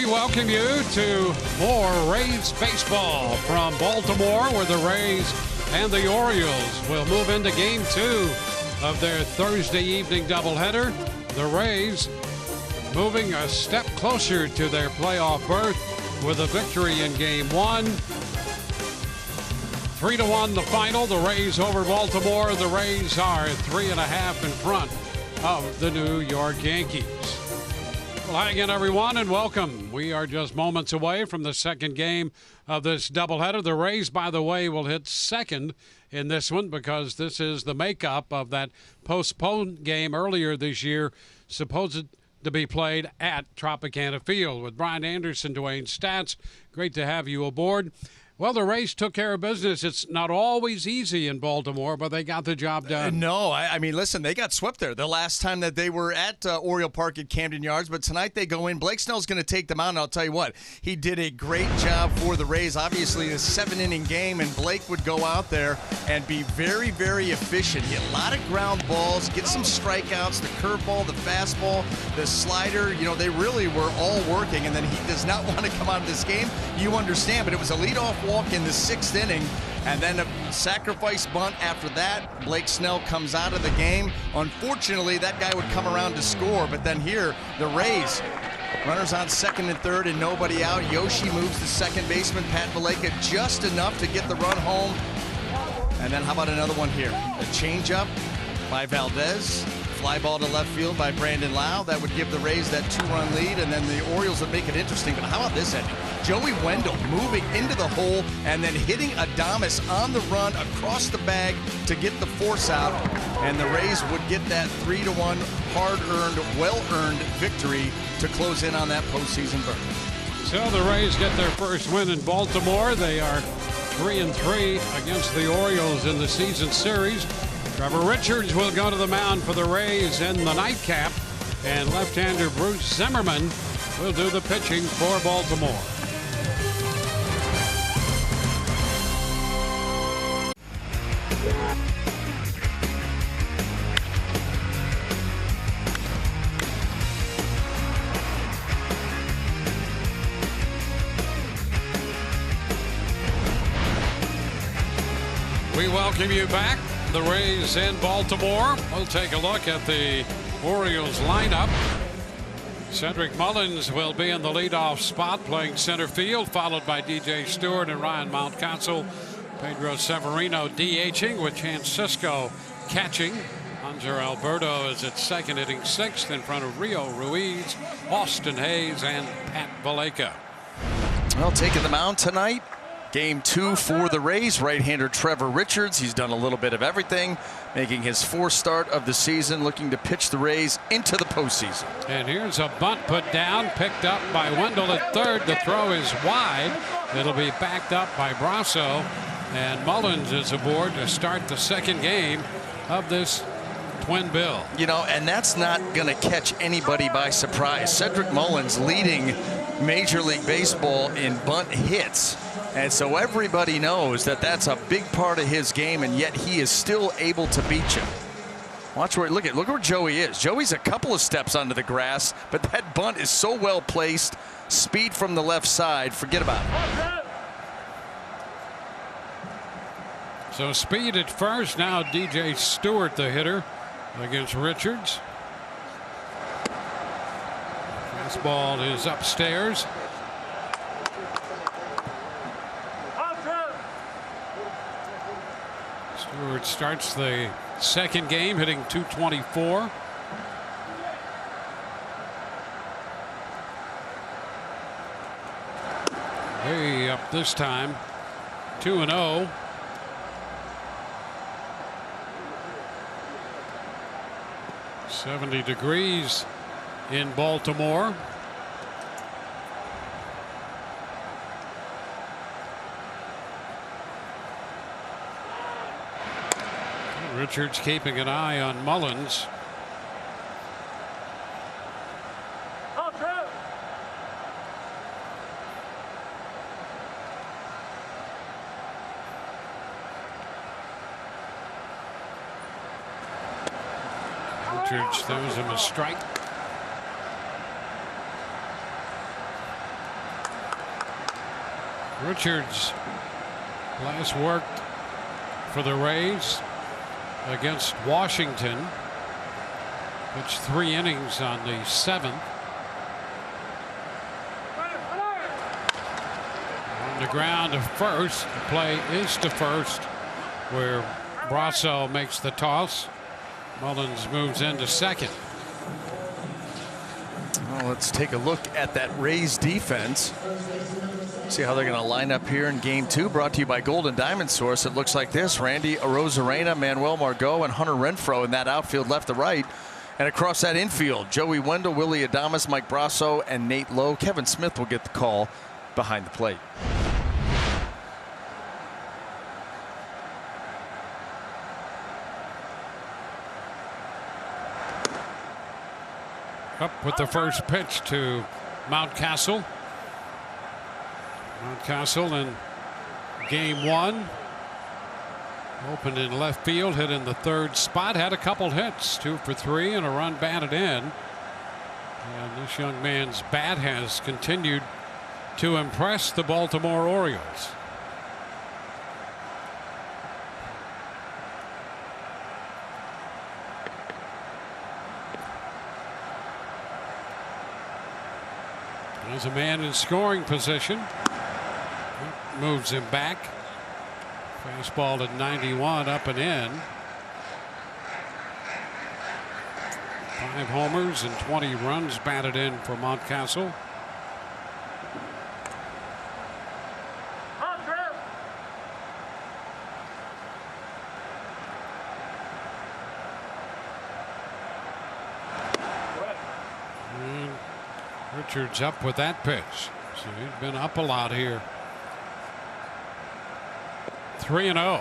We welcome you to more Rays baseball from Baltimore, where the Rays and the Orioles will move into Game 2 of their Thursday evening doubleheader. The Rays moving a step closer to their playoff berth with a victory in Game 1. 3-1 the final. The Rays over Baltimore. The Rays are 3.5 in front of the New York Yankees. Well, hi again, everyone, and welcome. We are just moments away from the second game of this doubleheader. The Rays, by the way, will hit second in this one because this is the makeup of that postponed game earlier this year, supposed to be played at Tropicana Field. With Brian Anderson, Dwayne Stats, great to have you aboard. Well, the Rays took care of business. It's not always easy in Baltimore, but they got the job done. No, I mean, listen, they got swept there the last time that they were at Oriole Park at Camden Yards, but tonight they go in. Blake Snell's going to take them out, and I'll tell you what, he did a great job for the Rays. Obviously, a 7-inning game, and Blake would go out there and be very, very efficient. Hit a lot of ground balls, get some strikeouts, the curveball, the fastball, the slider. You know, they really were all working, and then he does not want to come out of this game. You understand, but it was a leadoff walk in the 6th inning, and then a sacrifice bunt after that. Blake Snell comes out of the game. Unfortunately, that guy would come around to score, but then here, the Rays, runners on second and third and nobody out. Yoshi moves to second baseman, Pat Valleca, just enough to get the run home. And then how about another one here? A changeup by Valdez. Fly ball to left field by Brandon Lau. That would give the Rays that 2-run lead, and then the Orioles would make it interesting. But how about this ending? Joey Wendell moving into the hole and then hitting Adames on the run across the bag to get the force out. And the Rays would get that 3-1 hard-earned, well-earned victory to close in on that postseason berth. So the Rays get their first win in Baltimore. They are 3-3 against the Orioles in the season series. Trevor Richards will go to the mound for the Rays in the nightcap, and left-hander Bruce Zimmerman will do the pitching for Baltimore. We welcome you back. The Rays in Baltimore. We'll take a look at the Orioles lineup. Cedric Mullins will be in the leadoff spot playing center field, followed by DJ Stewart and Ryan Mountcastle. Pedro Severino DHing with Chance Sisco catching. Hunter Alberto is at second, hitting 6th in front of Rio Ruiz, Austin Hayes, and Pat Valleca. Well, taking the mound tonight. Game 2 for the Rays, right-hander Trevor Richards. He's done a little bit of everything, making his 4th start of the season, looking to pitch the Rays into the postseason. And here's a bunt put down, picked up by Wendell at third. The throw is wide. It'll be backed up by Brasso, and Mullins is aboard to start the second game of this twin bill. You know, and that's not going to catch anybody by surprise. Cedric Mullins leading Major League Baseball in bunt hits. And so everybody knows that that's a big part of his game, and yet he is still able to beat you. Watch where, look where Joey is. Joey's a couple of steps onto the grass, but that bunt is so well placed. Speed from the left side, forget about it. So speed at first, now DJ Stewart the hitter against Richards. Fastball is upstairs. Stewart starts the second game hitting .224. Way up this time, 2-0. .70 degrees in Baltimore. Richards keeping an eye on Mullins. Richards throws him a strike. Richards last worked for the Rays against Washington. Pitched 3 innings on the 7th. On the ground to first. The play is to first, where Brasso makes the toss. Mullins moves into second. Well, let's take a look at that Rays defense. See how they're going to line up here in game 2. Brought to you by Golden Diamond Source. It looks like this: Randy Arozarena, Manuel Margot, and Hunter Renfroe in that outfield left to right. And across that infield, Joey Wendell, Willie Adames, Mike Brasso, and Nate Lowe. Kevin Smith will get the call behind the plate. Up with the first pitch to Mountcastle. Mountcastle in game 1. Opened in left field, hit in the 3rd spot, had a couple hits, 2 for 3 and a run batted in. And this young man's bat has continued to impress the Baltimore Orioles. There's a man in scoring position. Moves him back. Fastball at 91, up and in. 5 homers and 20 runs batted in for Mountcastle. And Richards up with that pitch. So he's been up a lot here. 3-0.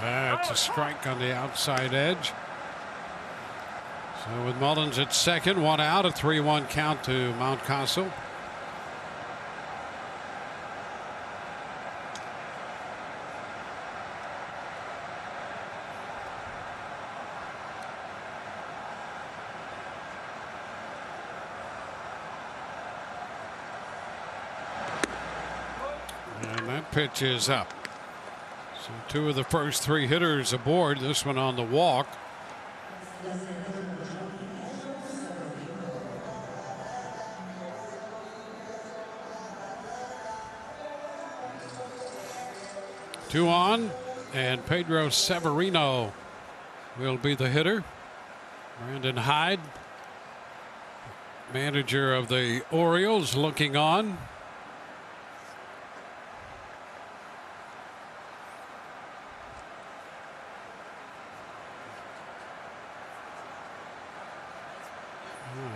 That's a strike on the outside edge. So with Mullins at second, 1 out, a 3-1 count to Mountcastle. Pitch is up. So 2 of the first 3 hitters aboard. This one on the walk. Two on, and Pedro Severino will be the hitter. Brandon Hyde, manager of the Orioles, looking on.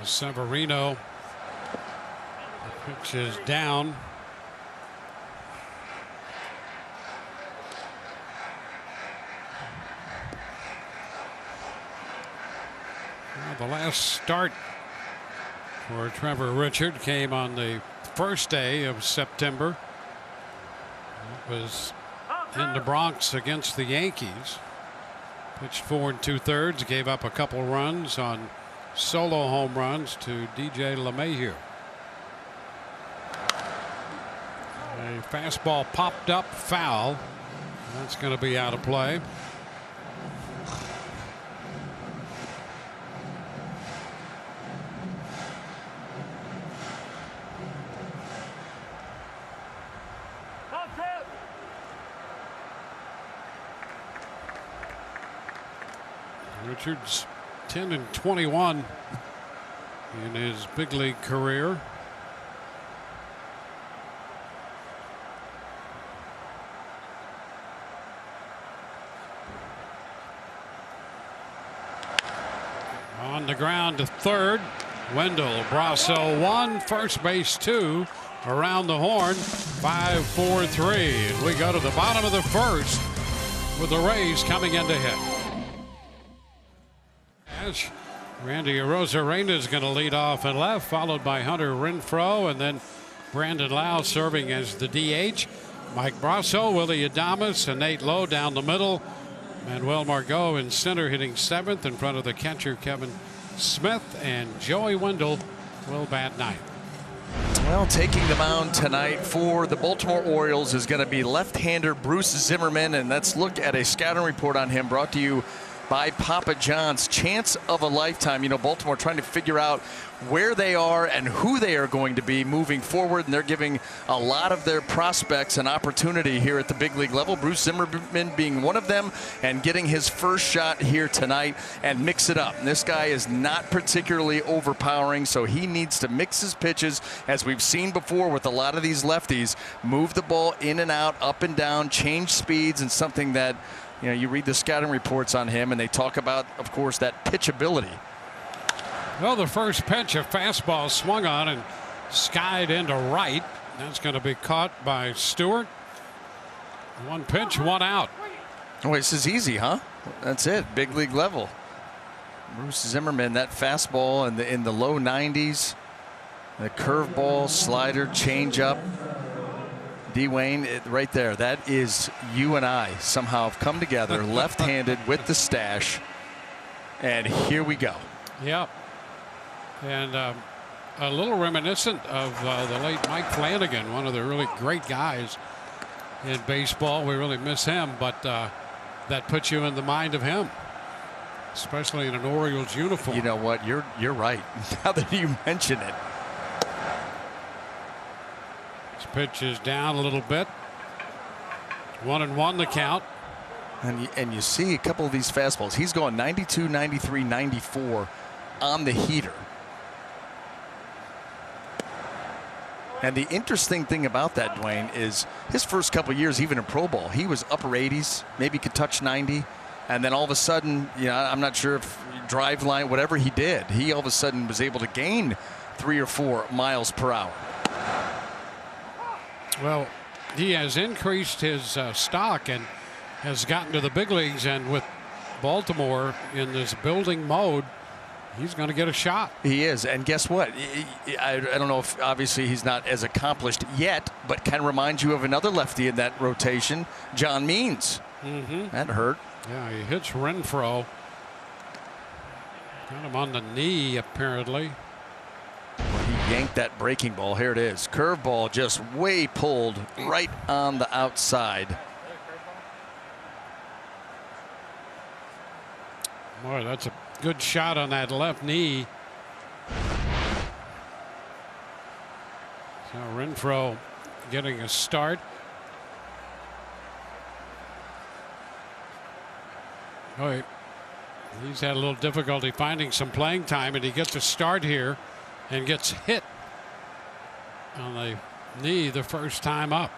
Severino, the pitch is down. Well, the last start for Trevor Richard came on the first day of September. It was in the Bronx against the Yankees. Pitched 4 2/3, gave up a couple runs on solo home runs to DJ LeMahieu. A fastball popped up, foul. That's going to be out of play. Richards 10-21 in his big league career. On the ground to third. Wendell, Brasso 1, first base 2, around the horn, 5-4-3. And we go to the bottom of the first with the Rays coming in to hit. Randy Arozarena is going to lead off in left, followed by Hunter Renfroe, and then Brandon Lau serving as the DH. Mike Brasso, Willie Adames, and Nate Lowe down the middle. Manuel Margot in center hitting 7th in front of the catcher Kevin Smith, and Joey Wendell will bat 9th. Well, taking the mound tonight for the Baltimore Orioles is going to be left-hander Bruce Zimmerman, and let's look at a scouting report on him brought to you by Papa John's. Chance of a lifetime. You know, Baltimore trying to figure out where they are and who they are going to be moving forward, and they're giving a lot of their prospects an opportunity here at the big league level. Bruce Zimmerman being one of them, and getting his first shot here tonight and mix it up. And this guy is not particularly overpowering, so he needs to mix his pitches, as we've seen before with a lot of these lefties. Move the ball in and out, up and down, change speeds, and something that, you know, you read the scouting reports on him, and they talk about, of course, that pitchability. Well, the first pitch, a fastball swung on and skied into right. That's going to be caught by Stewart. One pitch, one out. Oh, this is easy, huh? That's it, big league level. Bruce Zimmerman, that fastball in the low 90s, the curveball, slider, changeup. D-Wayne, right there, that is you and I somehow have come together, left-handed with the stash, and here we go. Yep. And a little reminiscent of the late Mike Flanagan, one of the really great guys in baseball. We really miss him, but that puts you in the mind of him, especially in an Orioles uniform. You know what? You're right. Now that you mention it. This pitch is down a little bit. 1-1 the count. And you see a couple of these fastballs. He's going 92, 93, 94 on the heater. And the interesting thing about that, Dwayne, is his first couple years, even in pro ball, he was upper 80s, maybe could touch 90. And then all of a sudden, you know, I'm not sure if drive line, whatever he did, he all of a sudden was able to gain 3 or 4 miles per hour. Well, he has increased his stock and has gotten to the big leagues, and with Baltimore in this building mode, he's going to get a shot. He is, and guess what? I don't know if obviously he's not as accomplished yet, but can remind you of another lefty in that rotation, John Means. That hurt. Yeah, he hits Renfroe. Got him on the knee, apparently. Well, he yanked that breaking ball. Here it is. Curveball just way pulled right on the outside. Boy, that's a good shot on that left knee. So Renfroe getting a start. Oh, he's had a little difficulty finding some playing time, and he gets a start here and gets hit on the knee the first time up.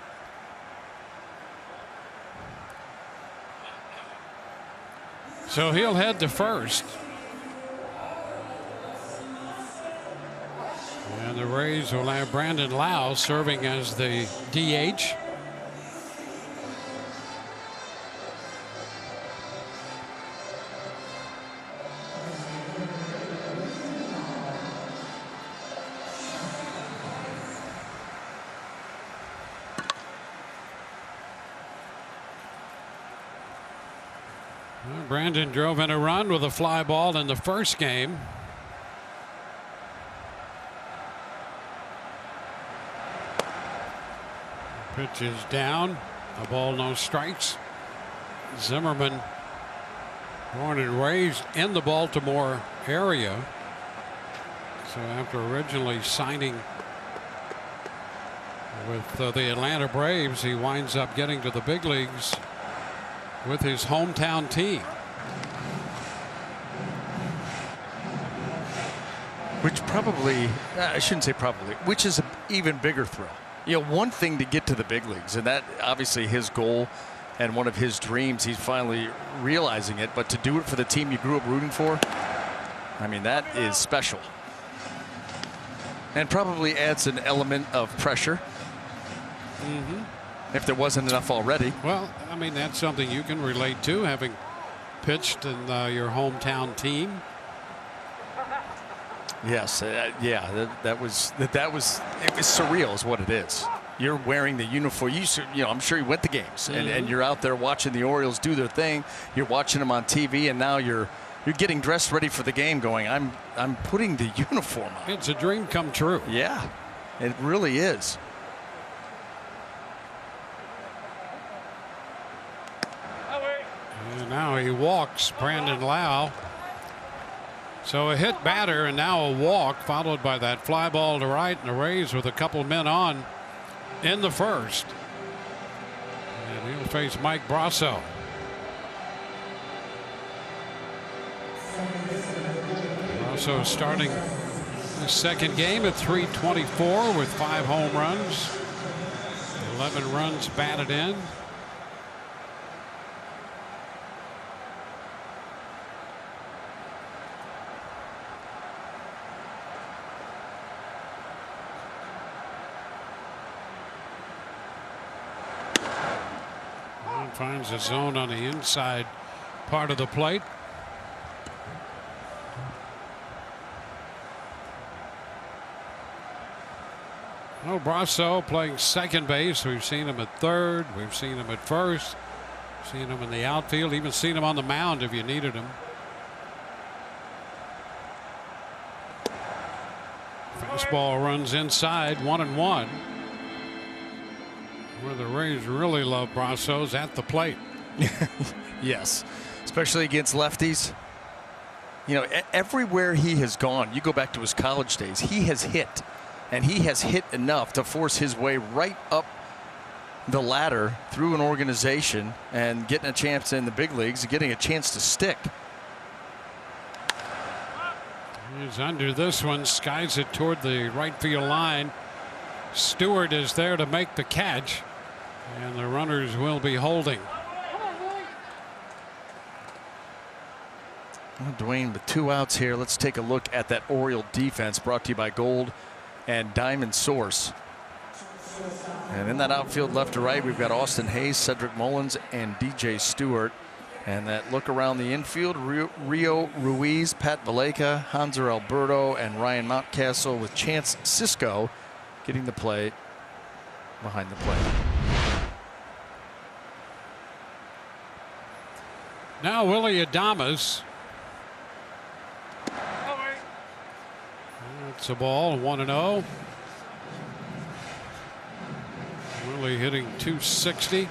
So he'll head to first. And the Rays will have Brandon Lau serving as the DH. Brandon drove in a run with a fly ball in the first game. Pitch is down. A ball, no strikes. Zimmerman, born and raised in the Baltimore area. So after originally signing with the Atlanta Braves, he winds up getting to the big leagues with his hometown team. Which probably, I shouldn't say probably, which is an even bigger thrill. You know, one thing to get to the big leagues, and that obviously his goal and one of his dreams, he's finally realizing it, but to do it for the team you grew up rooting for, I mean, that is special. And probably adds an element of pressure. If there wasn't enough already. Well, I mean, that's something you can relate to, having pitched in your hometown team. Yes, yeah, it was surreal is what it is. you're wearing the uniform. I'm sure you went to games, and you're out there watching the Orioles do their thing. You're watching them on TV, and now you're getting dressed ready for the game. Going, I'm putting the uniform on. It's a dream come true. Yeah, it really is. And now he walks Brandon Lau. So a hit batter and now a walk, followed by that fly ball to right, and the Rays with a couple men on in the first. And he'll face Mike Brasso. Brasso starting the second game at .324 with 5 home runs, 11 runs batted in. Finds a zone on the inside part of the plate. Oh, Brasso playing second base. We've seen him at third. We've seen him at first. Seen him in the outfield. Even seen him on the mound if you needed him. Fastball runs inside, 1-1. Where the Rays really love Brasso's at the plate. Yes, especially against lefties. Everywhere he has gone, you go back to his college days, he has hit, and he has hit enough to force his way right up the ladder through an organization and getting a chance in the big leagues, getting a chance to stick. He's under this one, skies it toward the right field line. Stewart is there to make the catch, and the runners will be holding. Well, Dwayne, with 2 outs here, let's take a look at that Oriole defense brought to you by Gold and Diamond Source. And in that outfield left to right, we've got Austin Hayes, Cedric Mullins, and DJ Stewart. And that look around the infield, Rio Ruiz, Pat Valleca, Hanser Alberto, and Ryan Mountcastle, with Chance Sisco getting the play behind the plate. Now Willie Adames. It's a ball, 1-0. Willie hitting .260.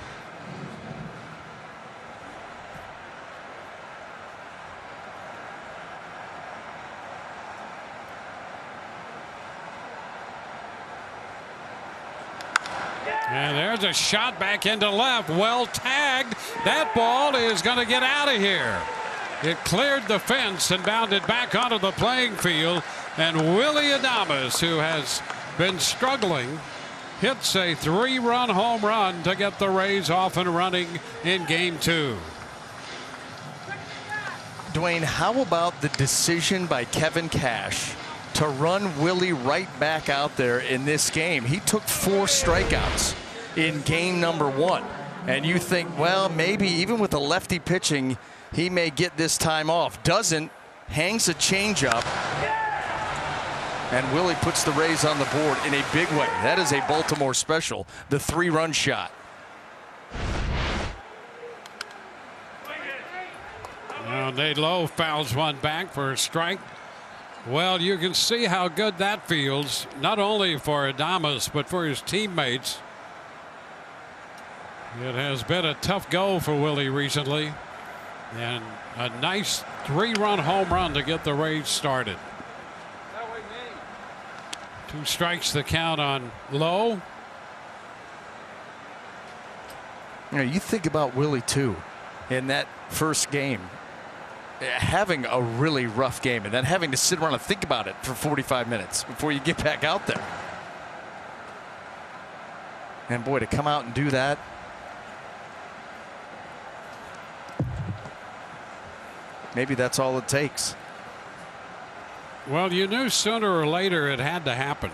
And there's a shot back into left. Well tagged. That ball is going to get out of here. It cleared the fence and bounded back onto the playing field. And Willie Adames, who has been struggling, hits a 3-run home run to get the Rays off and running in Game 2. Dwayne, how about the decision by Kevin Cash to run Willie right back out there in this game? He took 4 strikeouts in game number 1. And you think, well, maybe even with the lefty pitching, he may get this time off. Doesn't, hangs a changeup. And Willie puts the Rays on the board in a big way. That is a Baltimore special, the 3-run shot. Now Nate Lowe fouls one back for a strike. Well, you can see how good that feels, not only for Adames, but for his teammates. It has been a tough go for Willie recently. And a nice 3-run home run to get the Rays started. 2 strikes the count on Lowe. You think about Willie too in that first game, having a really rough game and then having to sit around and think about it for 45 minutes before you get back out there. And boy, to come out and do that. Maybe that's all it takes. Well, you knew sooner or later it had to happen,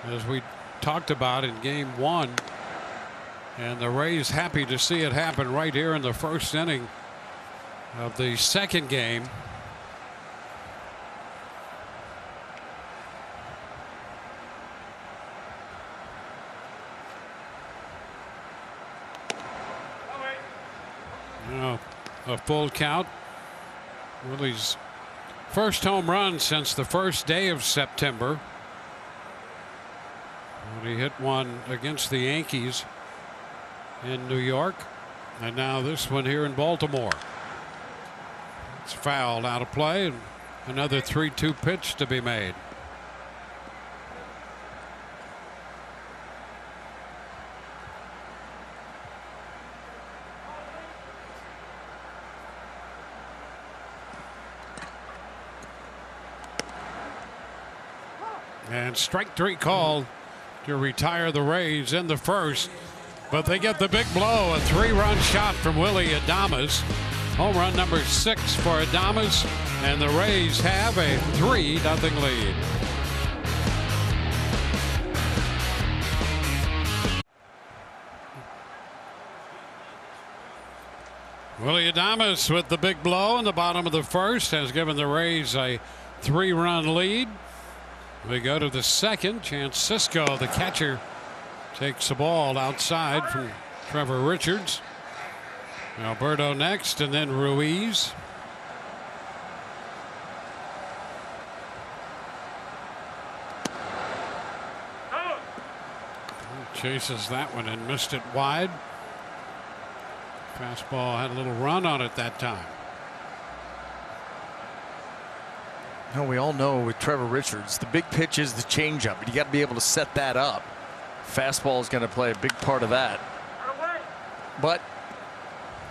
as we talked about in Game 1. And the Rays happy to see it happen right here in the first inning of the second game. a full count. Willie's first home run since the first day of September, when he hit one against the Yankees in New York, and now this one here in Baltimore. It's fouled out of play, and another 3-2 pitch to be made. And strike 3 called to retire the Rays in the first. But they get the big blow, a 3-run shot from Willie Adames. Home run number 6 for Adames, and the Rays have a 3-0 lead. Willie Adames with the big blow in the bottom of the first has given the Rays a 3-run lead. We go to the second. Chance Sisco, the catcher, takes the ball outside from Trevor Richards. Alberto next, and then Ruiz. Chases that one and missed it wide. Fastball had a little run on it that time. No, we all know with Trevor Richards, the big pitch is the changeup, but you got to be able to set that up. Fastball is going to play a big part of that. But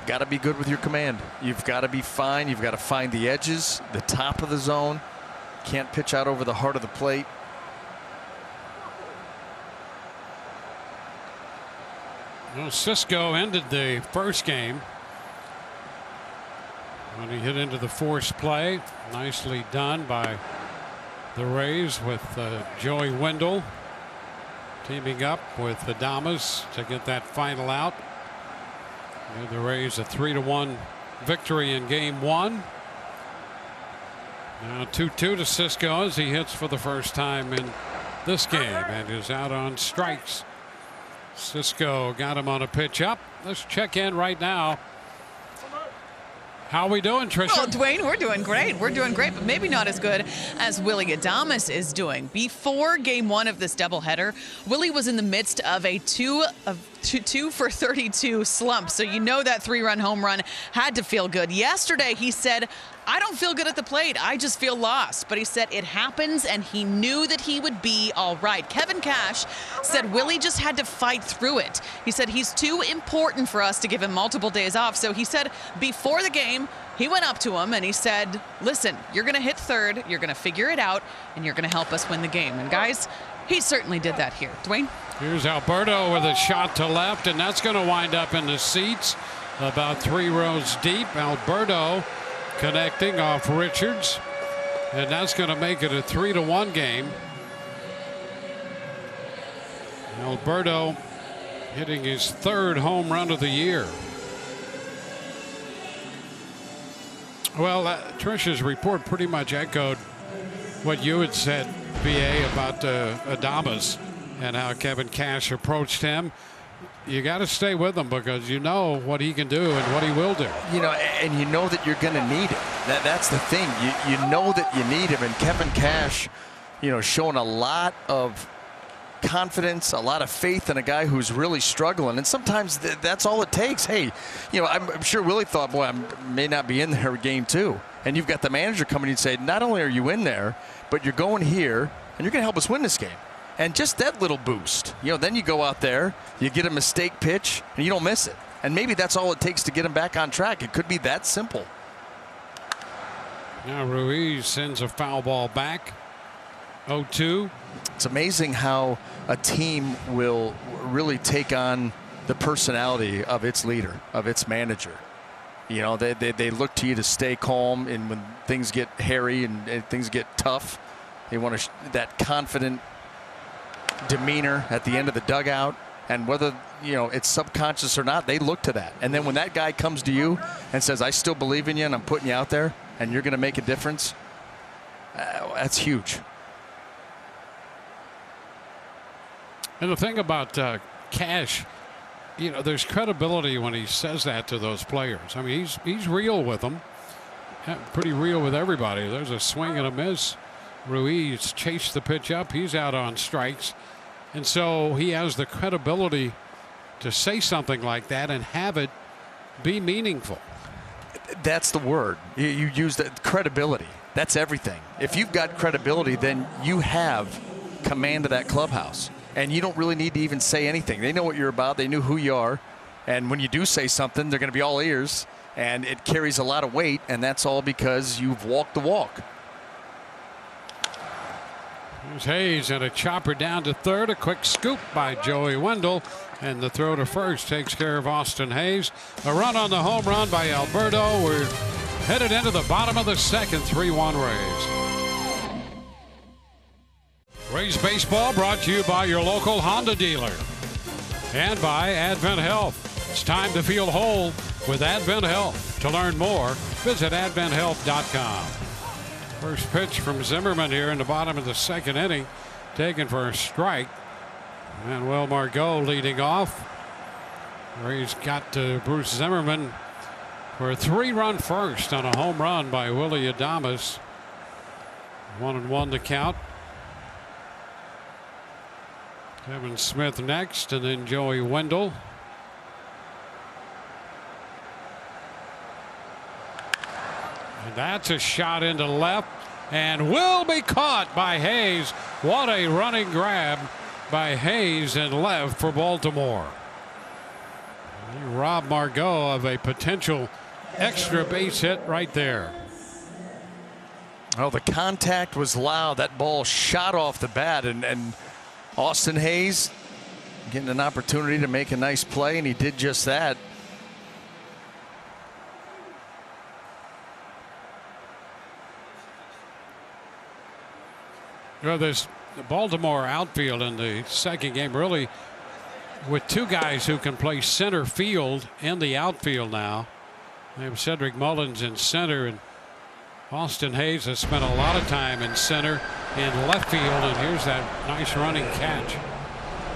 got to be good with your command. You've got to be fine. You've got to find the edges, the top of the zone. Can't pitch out over the heart of the plate. Well, Sisco ended the first game when he hit into the force play. Nicely done by the Rays with Joey Wendell teaming up with Adames to get that final out. Gave the Rays a 3-1 victory in game 1. Now 2-2 to Sisco as he hits for the first time in this game and is out on strikes. Sisco got him on a pitch up. Let's check in right now. How are we doing, Tricia? Well, Dwayne, we're doing great. We're doing great, but maybe not as good as Willie Adames is doing. Before game 1 of this doubleheader, Willie was in the midst of a 2 for 32 slump. So you know that 3-run home run had to feel good. Yesterday, he said, I don't feel good at the plate. I just feel lost. But he said it happens, and he knew that he would be all right. Kevin Cash said Willie just had to fight through it. He said he's too important for us to give him multiple days off. So he said before the game, he went up to him and he said, listen, you're going to hit third, you're going to figure it out, and you're going to help us win the game. And guys, he certainly did that here. Dwayne? Here's Alberto with a shot to left, and that's going to wind up in the seats about 3 rows deep. Alberto connecting off Richards, and that's going to make it a 3-1 game. Alberto hitting his 3rd home run of the year. Well, Tricia's report pretty much echoed what you had said, BA, about Adames and how Kevin Cash approached him. You got to stay with him because you know what he can do and what he will do. You know, and you know that you're going to need him. That's the thing. You know that you need him. And Kevin Cash, you know, showing a lot of confidence, a lot of faith in a guy who's really struggling. And sometimes that's all it takes. Hey, you know, I'm sure Willie thought, boy, I may not be in there game 2. And you've got the manager coming and say, not only are you in there, but you're going here and you're going to help us win this game. And just that little boost, you know, then you go out there, you get a mistake pitch, and you don't miss it. And maybe that's all it takes to get him back on track. It could be that simple. Now Ruiz sends a foul ball back. 0-2. It's amazing how a team will really take on the personality of its leader, of its manager. You know, they look to you to stay calm, and when things get hairy and things get tough, they want that confident demeanor at the end of the dugout. And whether, you know, it's subconscious or not, they look to that. And then when that guy comes to you and says, I still believe in you and I'm putting you out there and you're going to make a difference, that's huge. And the thing about Cash, there's credibility when he says that to those players. I mean, he's real with them. Pretty real with everybody. There's a swing and a miss. Ruiz chased the pitch up. He's out on strikes. And so he has the credibility to say something like that and have it be meaningful. That's the word. You use that credibility. That's everything. If you've got credibility, then you have command of that clubhouse. And you don't really need to even say anything. They know what you're about. They know who you are. And when you do say something, they're going to be all ears. And it carries a lot of weight. And that's all because you've walked the walk. Here's Hayes and a chopper down to third. A quick scoop by Joey Wendell. And the throw to first takes care of Austin Hayes. A run on the home run by Alberto. We're headed into the bottom of the second. 3-1 Rays. Rays baseball brought to you by your local Honda dealer. And by Advent Health. It's time to feel whole with Advent Health. To learn more, visit adventhealth.com. First pitch from Zimmerman here in the bottom of the second inning. Taken for a strike. Manuel Margot leading off. Rays got to Bruce Zimmerman for a 3-run first on a home run by Willie Adames. 1-1 the count. Kevin Smith next, and then Joey Wendell. And that's a shot into left and will be caught by Hayes. What a running grab by Hayes in left for Baltimore. He robbed Margot of a potential extra base hit right there. Oh, the contact was loud. That ball shot off the bat, and Austin Hayes getting an opportunity to make a nice play, and he did just that. Well, there's the Baltimore outfield in the second game really with two guys who can play center field in the outfield now. They have Cedric Mullins in center, and Austin Hayes has spent a lot of time in center and left field, and here's that nice running catch.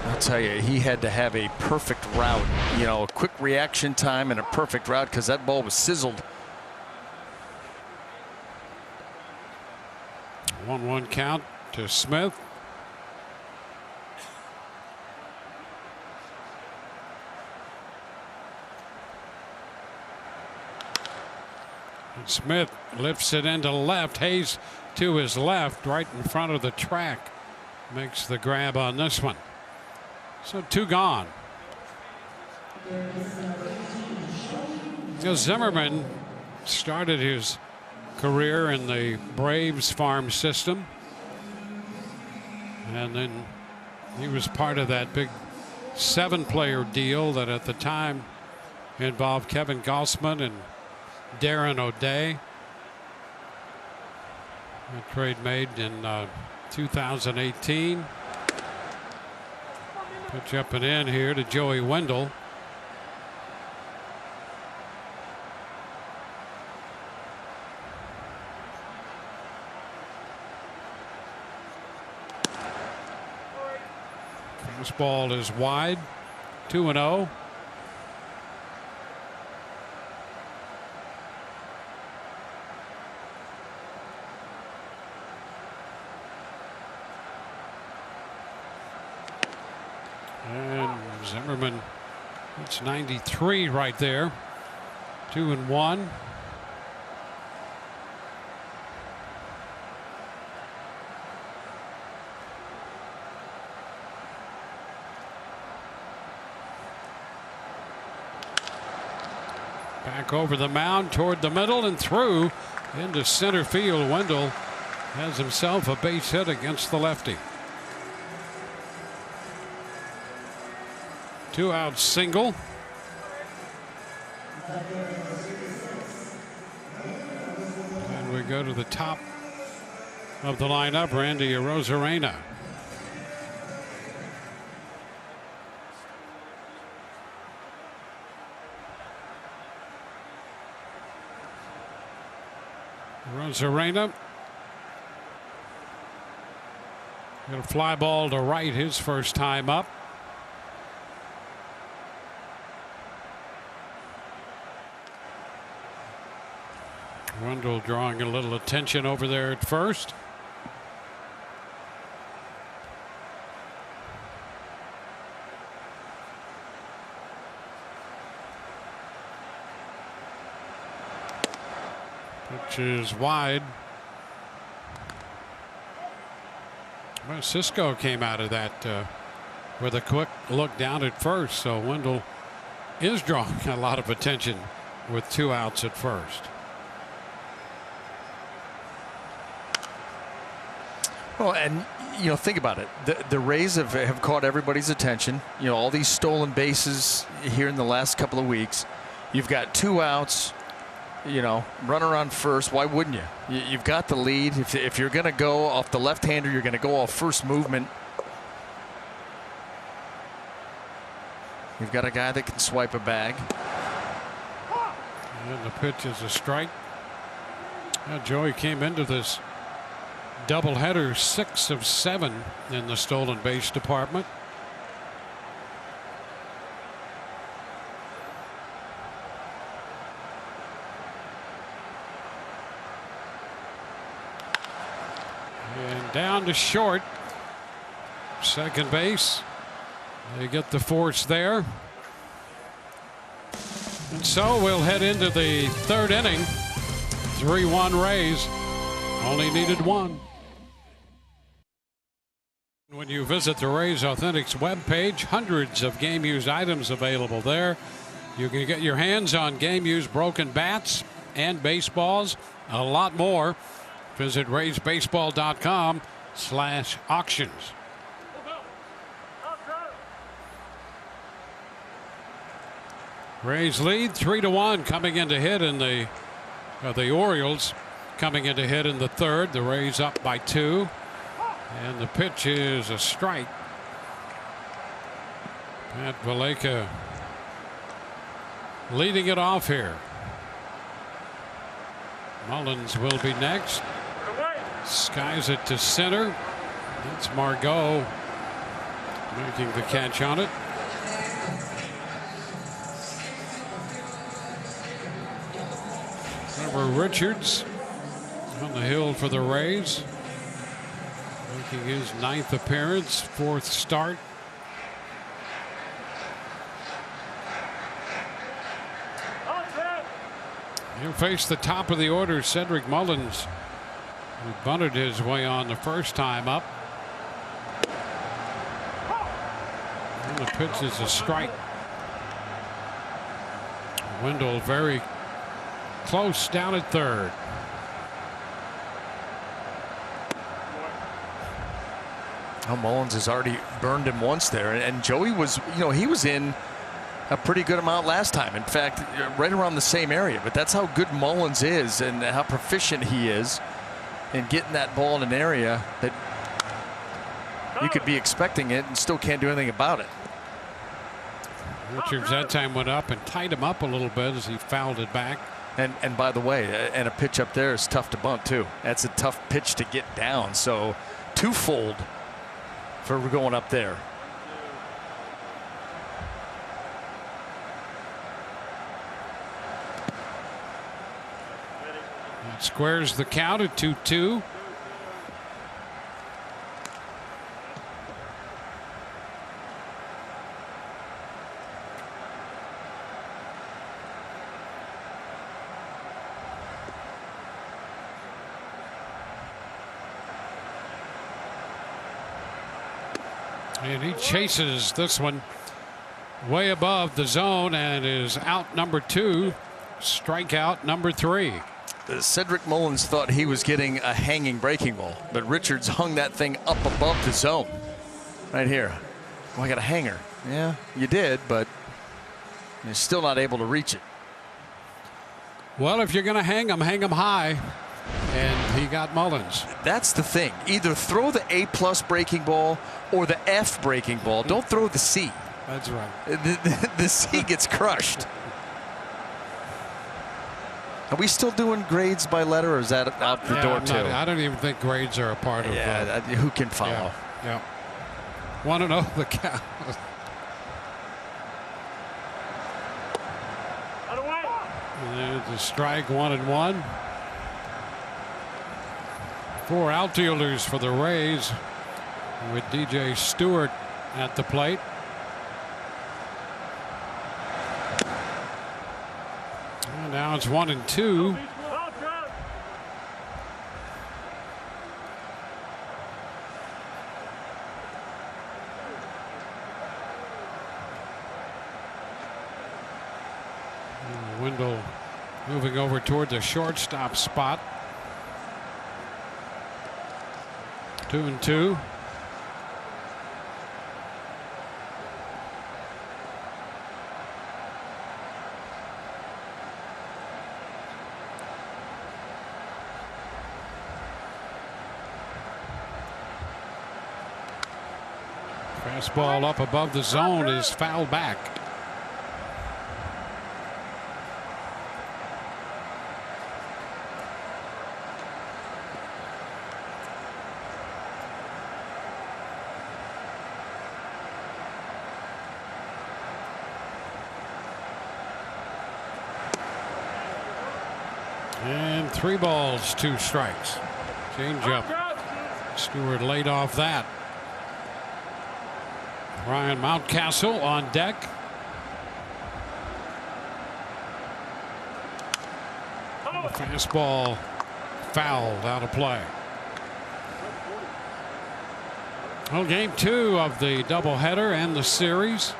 I'll tell you, he had to have a perfect route, a quick reaction time and a perfect route because that ball was sizzled. 1-1 count to Smith. And Smith lifts it into left. Hayes to his left, right in front of the track. Makes the grab on this one. So 2 gone. Zimmerman started his career in the Braves farm system, and then he was part of that big 7-player deal that at the time involved Kevin Gausman and Darren O'Day. A trade made in 2018. Pitch up and in here to Joey Wendell. This ball is wide. 2-0. And Zimmerman, it's 93 right there. 2-1. Back over the mound toward the middle and through into center field. Wendell has himself a base hit against the lefty. 2-out single. And we go to the top of the lineup, Randy Arozarena. Arozarena. Got a fly ball to right his first time up. Wendell drawing a little attention over there at first. Pitch is wide. Well, Cisco came out of that with a quick look down at first, so Wendell is drawing a lot of attention with 2 outs at first. Well, and think about it. The Rays have caught everybody's attention. All these stolen bases here in the last couple of weeks. You've got 2 outs. Runner on first. Why wouldn't you? You've got the lead. If you're going to go off the left-hander, you're going to go off first movement. You've got a guy that can swipe a bag. And the pitch is a strike. Joey came into this doubleheader 6 of 7 in the stolen base department. And down to short. Second base. They get the force there. And so we'll head into the 3rd inning. 3-1 Rays. Only needed 1. When you visit the Rays Authentics webpage, hundreds of game used items available there. You can get your hands on game used broken bats and baseballs, a lot more. Visit RaysBaseball.com/auctions. Rays lead 3-1 coming into hit in the Orioles coming into hit in the 3rd. The Rays up by 2. And the pitch is a strike. Pat Valleca leading it off here. Mullins will be next. Skies it to center. It's Margot making the catch on it. Trevor Richards on the hill for the Rays, making his 9th appearance, 4th start. He'll face the top of the order, Cedric Mullins, who bunted his way on the first time up. And the pitch is a strike. Wendell very close down at 3rd. Well, Mullins has already burned him once there, and Joey was, he was in a pretty good amount last time. In fact, right around the same area. But that's how good Mullins is and how proficient he is in getting that ball in an area that you could be expecting it and still can't do anything about it. Richards that time went up and tied him up a little bit as he fouled it back. And by the way, and a pitch up there is tough to bunt too. That's a tough pitch to get down. So twofold for going up there. It squares the count at 2-2. And he chases this one way above the zone and is out number 2. Strikeout number 3. Cedric Mullins thought he was getting a hanging breaking ball, but Richards hung that thing up above the zone. Right here. Well, I got a hanger. Yeah, you did, but you're still not able to reach it. Well, if you're going to hang him high. And he got Mullins. That's the thing. Either throw the A+ breaking ball or the F breaking ball. Don't throw the C. That's right. The C gets crushed. Are we still doing grades by letter, or is that out the door too? I don't even think grades are a part of it. Yeah, who can follow? Yeah. Want to know the count? And there's a strike, 1-1. Four outfielders for the Rays with DJ Stewart at the plate. And now it's 1-2. Wendell moving over toward the shortstop spot. 2-2. Fastball up above the zone is fouled back. And 3 balls, 2 strikes. Change up. Stewart laid off that. Ryan Mountcastle on deck. Fastball fouled out of play. Well, game 2 of the doubleheader and the series.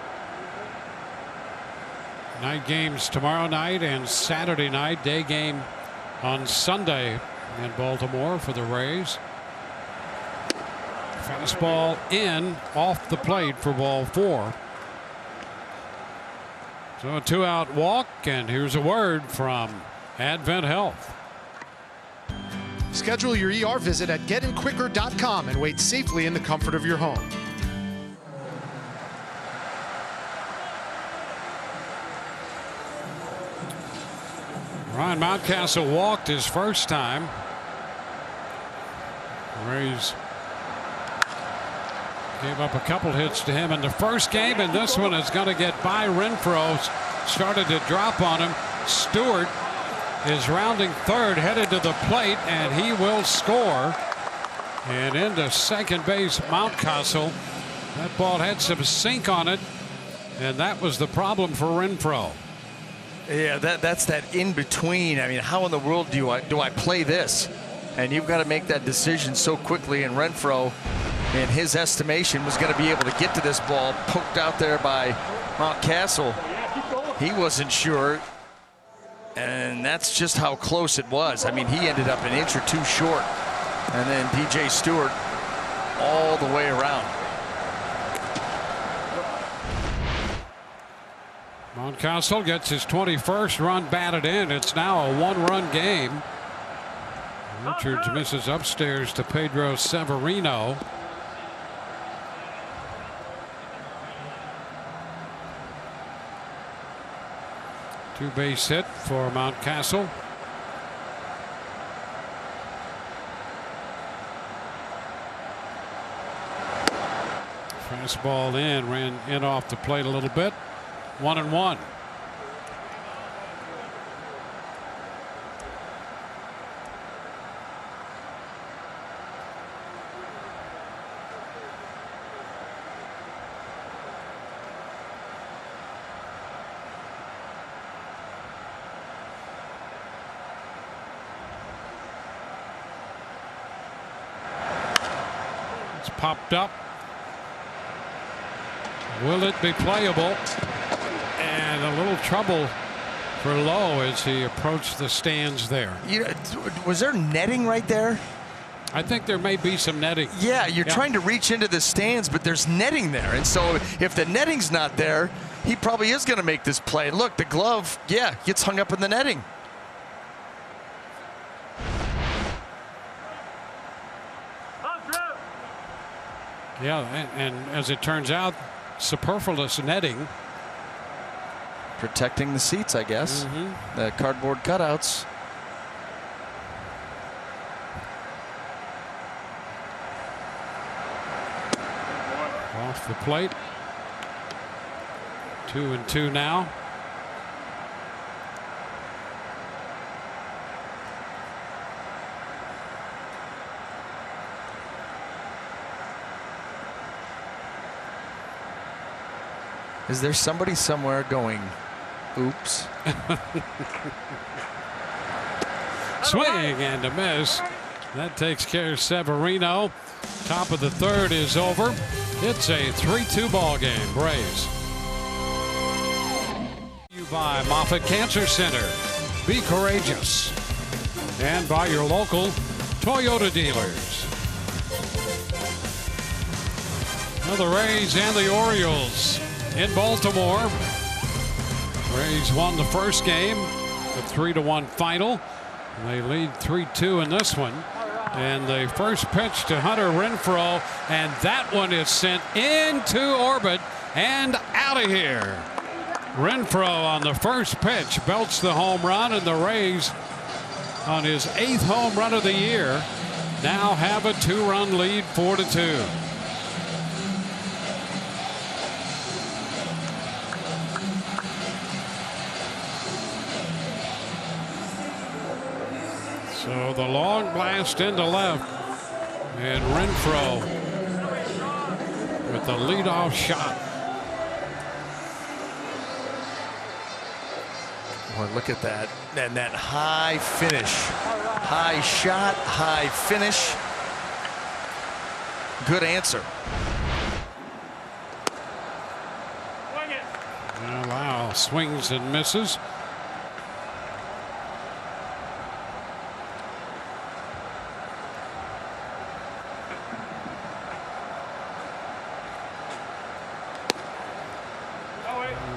Night games tomorrow night and Saturday night. Day game on Sunday in Baltimore for the Rays. Fastball in off the plate for ball 4. So a 2-out walk, and here's a word from Advent Health. Schedule your ER visit at getinquicker.com and wait safely in the comfort of your home. Ryan Mountcastle walked his first time. The Rays gave up a couple hits to him in the first game, and this one is going to get by Renfroe. Started to drop on him. Stewart is rounding third, headed to the plate, and he will score. And into second base, Mountcastle. That ball had some sink on it, and that was the problem for Renfroe. Yeah, that's that in between. I mean, how in the world do I play this? And you've got to make that decision so quickly. And Renfroe, in his estimation, was going to be able to get to this ball poked out there by Mountcastle. He wasn't sure, and that's just how close it was. I mean, he ended up an inch or 2 short, and then DJ Stewart all the way around. Mountcastle gets his 21st run batted in. It's now a 1-run game. Richards misses upstairs to Pedro Severino. Two-base hit for Mountcastle. Fastball in, ran in off the plate a little bit. 1-1. It's popped up. Will it be playable? And a little trouble for Lowe as he approached the stands there. You know, was there netting right there? I think there may be some netting. Yeah, you're trying to reach into the stands, but there's netting there. And so if the netting's not there, he probably is going to make this play. And look, the glove, gets hung up in the netting. Yeah, and as it turns out, superfluous netting. Protecting the seats, I guess. The cardboard cutouts. Off the plate. 2-2 now. Is there somebody somewhere going, oops? Swing and a miss. That takes care of Severino. Top of the third is over. It's a 3-2 ball game. Braves. You by Moffitt Cancer Center. Be courageous. And by your local Toyota dealers. Now the Rays and the Orioles in Baltimore. Rays won the first game, the 3-1 final. They lead 3-2 in this one. And the first pitch to Hunter Renfroe, and that one is sent into orbit and out of here. Renfroe on the first pitch belts the home run, and the Rays on his 8th home run of the year now have a 2-run lead, 4-2. So the long blast into left, and Renfroe with the leadoff shot. Boy, look at that. And that high finish. High shot, high finish. Good answer. Oh, wow. Swings and misses.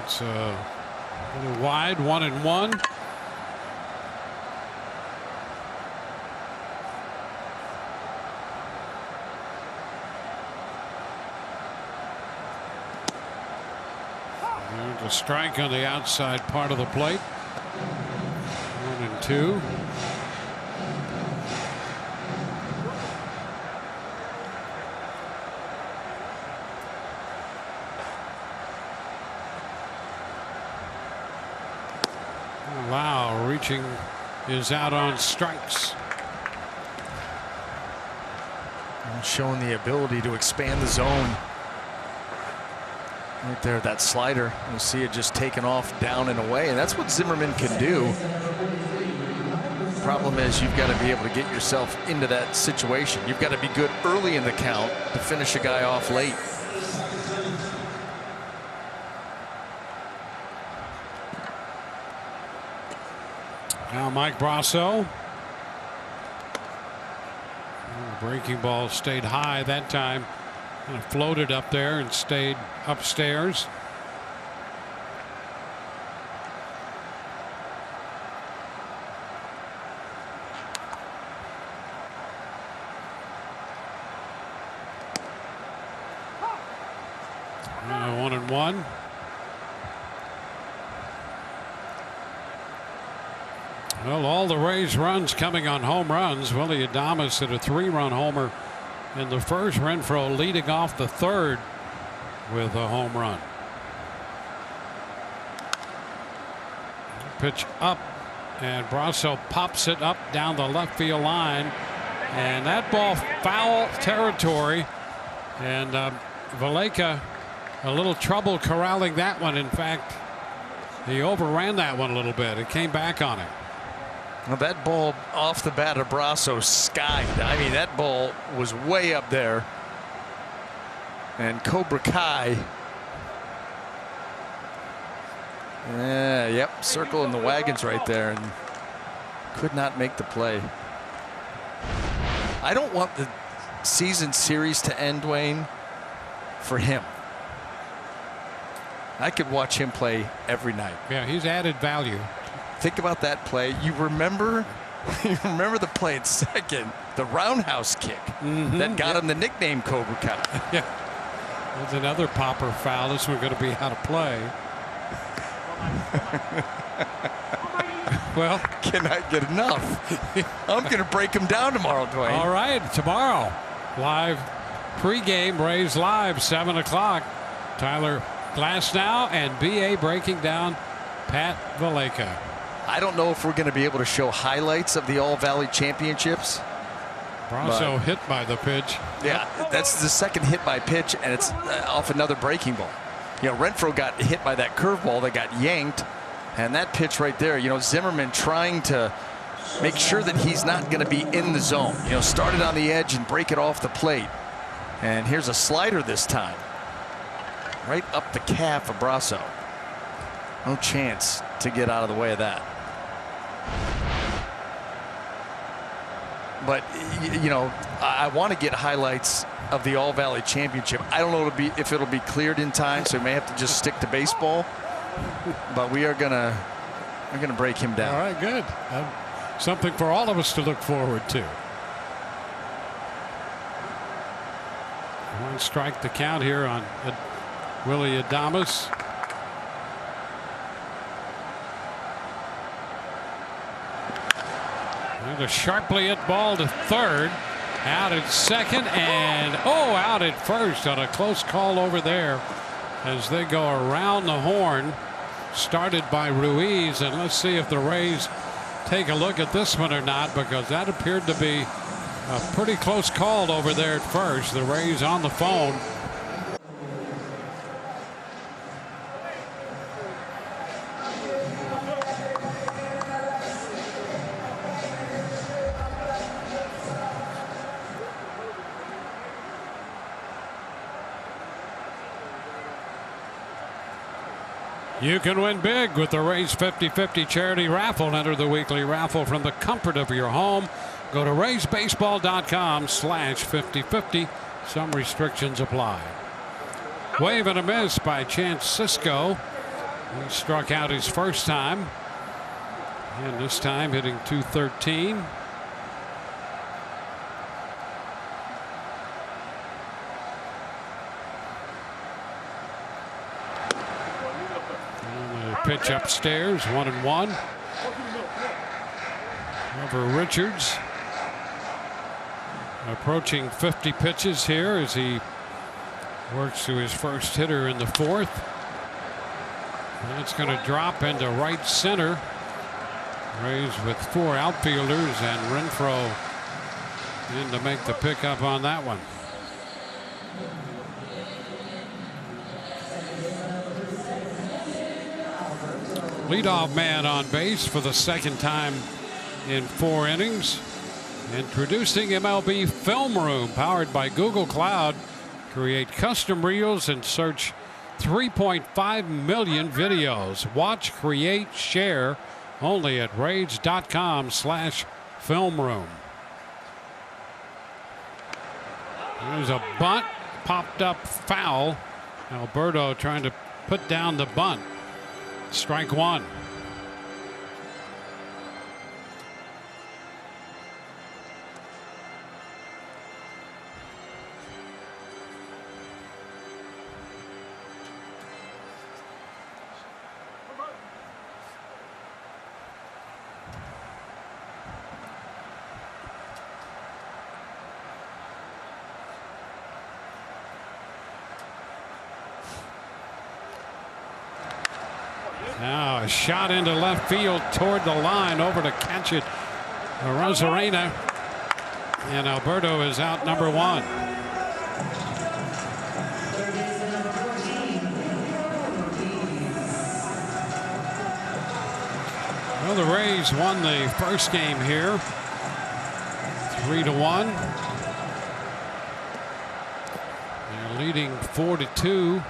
It's a little wide, 1-1. There's a strike on the outside part of the plate. 1-2. Wow, reaching is out on strikes. And showing the ability to expand the zone. Right there, that slider. You'll see it just taken off down and away, and that's what Zimmerman can do. Problem is, you've got to be able to get yourself into that situation. You've got to be good early in the count to finish a guy off late. Now Mike Brasso. The breaking ball stayed high that time. Kind of floated up there and stayed upstairs. Now 1-1. Well, all the Rays runs coming on home runs. Willie Adames hit a 3-run homer in the first. Renfroe leading off the third with a home run. Pitch up, and Brasso pops it up down the left field line, and that ball foul territory, and Valleca a little trouble corralling that one. In fact, he overran that one a little bit. It came back on him. Well, that ball off the bat of Brasso skied. I mean, that ball was way up there. And Cobra Kai. Yeah, yep, circling the wagons right there, and could not make the play. I don't want the season series to end, Dwayne, for him. I could watch him play every night. Yeah, he's added value. Think about that play. You remember the play at second, the roundhouse kick that got him the nickname Cobra Kai. Yeah, there's another popper foul. This one's going to be out of play. Well, cannot get enough. I'm going to break him down tomorrow, Dwayne. All right, tomorrow, live pregame, Rays Live, 7 o'clock. Tyler Glasnow and BA breaking down Pat Valleca. I don't know if we're going to be able to show highlights of the All Valley Championships. Brasso hit by the pitch. Yeah, that's the second hit by pitch, and it's off another breaking ball. Renfroe got hit by that curveball that got yanked, and that pitch right there, Zimmerman trying to make sure that he's not going to be in the zone. Start it on the edge and break it off the plate. And here's a slider this time. Right up the calf of Brasso. No chance to get out of the way of that. But, I want to get highlights of the All Valley Championship. I don't know if it'll be cleared in time, so we may have to just stick to baseball. But we're gonna break him down. All right, good. Something for all of us to look forward to. One strike the count here on Willie Adames. And a sharply hit ball to third. Out at second and out at first on a close call over there as they go around the horn. Started by Ruiz, and let's see if the Rays take a look at this one or not, because that appeared to be a pretty close call over there at first. The Rays on the phone. You can win big with the Rays 50-50 charity raffle. Enter the weekly raffle from the comfort of your home. Go to raysbaseball.com/50-50. Some restrictions apply. Wave and a miss by Chance Sisco. He struck out his first time, and this time hitting .213. Pitch upstairs, 1-1. Over Richards. Approaching 50 pitches here as he works to his first hitter in the fourth. And it's going to drop into right center. Rays with 4 outfielders and Renfroe in to make the pickup on that one. Leadoff man on base for the second time in 4 innings. Introducing MLB Film Room, powered by Google Cloud. Create custom reels and search 3.5 million videos. Watch, create, share only at rage.com/filmroom. There's a bunt, popped up foul. Alberto trying to put down the bunt. Strike one. Now a shot into left field toward the line, over to catch it. Rosarena, and Alberto is out number 1. Well, the Rays won the first game here, 3-1. They're leading 4-2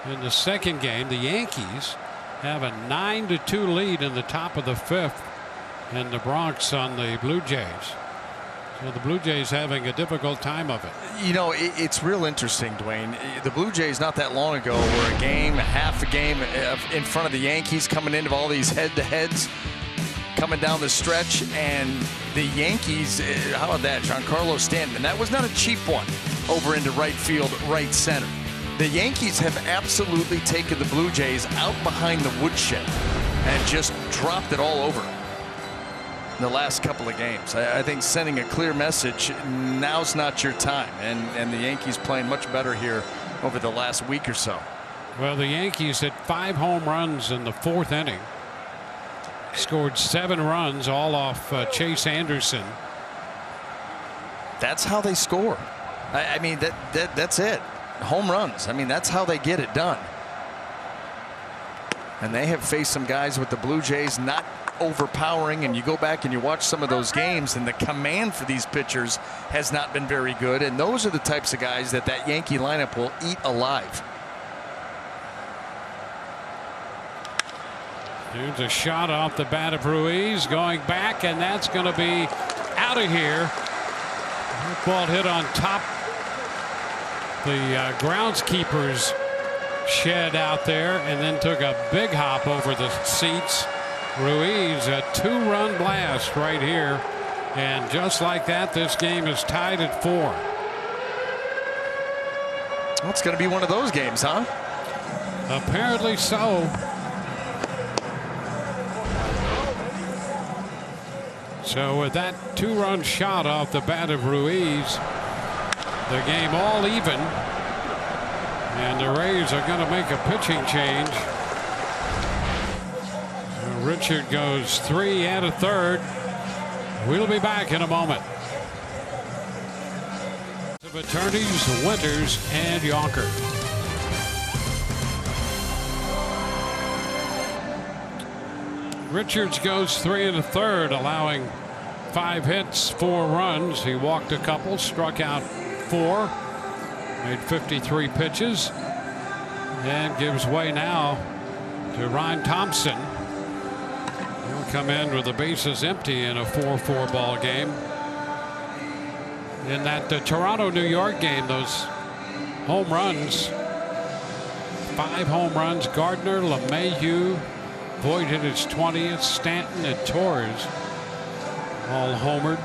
in the second game. The Yankees have a 9-2 lead in the top of the 5th in the Bronx on the Blue Jays. So the Blue Jays having a difficult time of it. It's real interesting, Dwayne. The Blue Jays not that long ago were half a game in front of the Yankees, coming into all these head-to-heads coming down the stretch, and the Yankees, how about that, Giancarlo Stanton, and that was not a cheap one, over into right field, right center. The Yankees have absolutely taken the Blue Jays out behind the woodshed and just dropped it all over in the last couple of games. I think sending a clear message, now's not your time, and the Yankees playing much better here over the last week or so. Well, the Yankees hit 5 home runs in the 4th inning. Scored 7 runs, all off Chase Anderson. That's how they score. I mean, that's it. Home runs. I mean, that's how they get it done. And they have faced some guys with the Blue Jays not overpowering, and you go back and you watch some of those games, and the command for these pitchers has not been very good. And those are the types of guys that Yankee lineup will eat alive. Here's a shot off the bat of Ruiz, going back, and that's going to be out of here. That ball hit on top the groundskeeper's shed out there, and then took a big hop over the seats. Ruiz, a 2-run blast right here, and just like that, this game is tied at 4. Well, it's going to be one of those games, huh? Apparently so. So with that 2-run shot off the bat of Ruiz, the game all even, and the Rays are going to make a pitching change. Richard goes 3 and a third. We'll be back in a moment. The attorneys, Winters and Yonker. Richards goes 3 and a third, allowing 5 hits, 4 runs. He walked a couple, struck out 4, made 53 pitches, and gives way now to Ryan Thompson. He'll come in with the bases empty in a 4-4 ball game. In that Toronto-New York game, those home runs, 5 home runs, Gardner, LeMahieu, Voit hit his 20th, Stanton and Torres all homered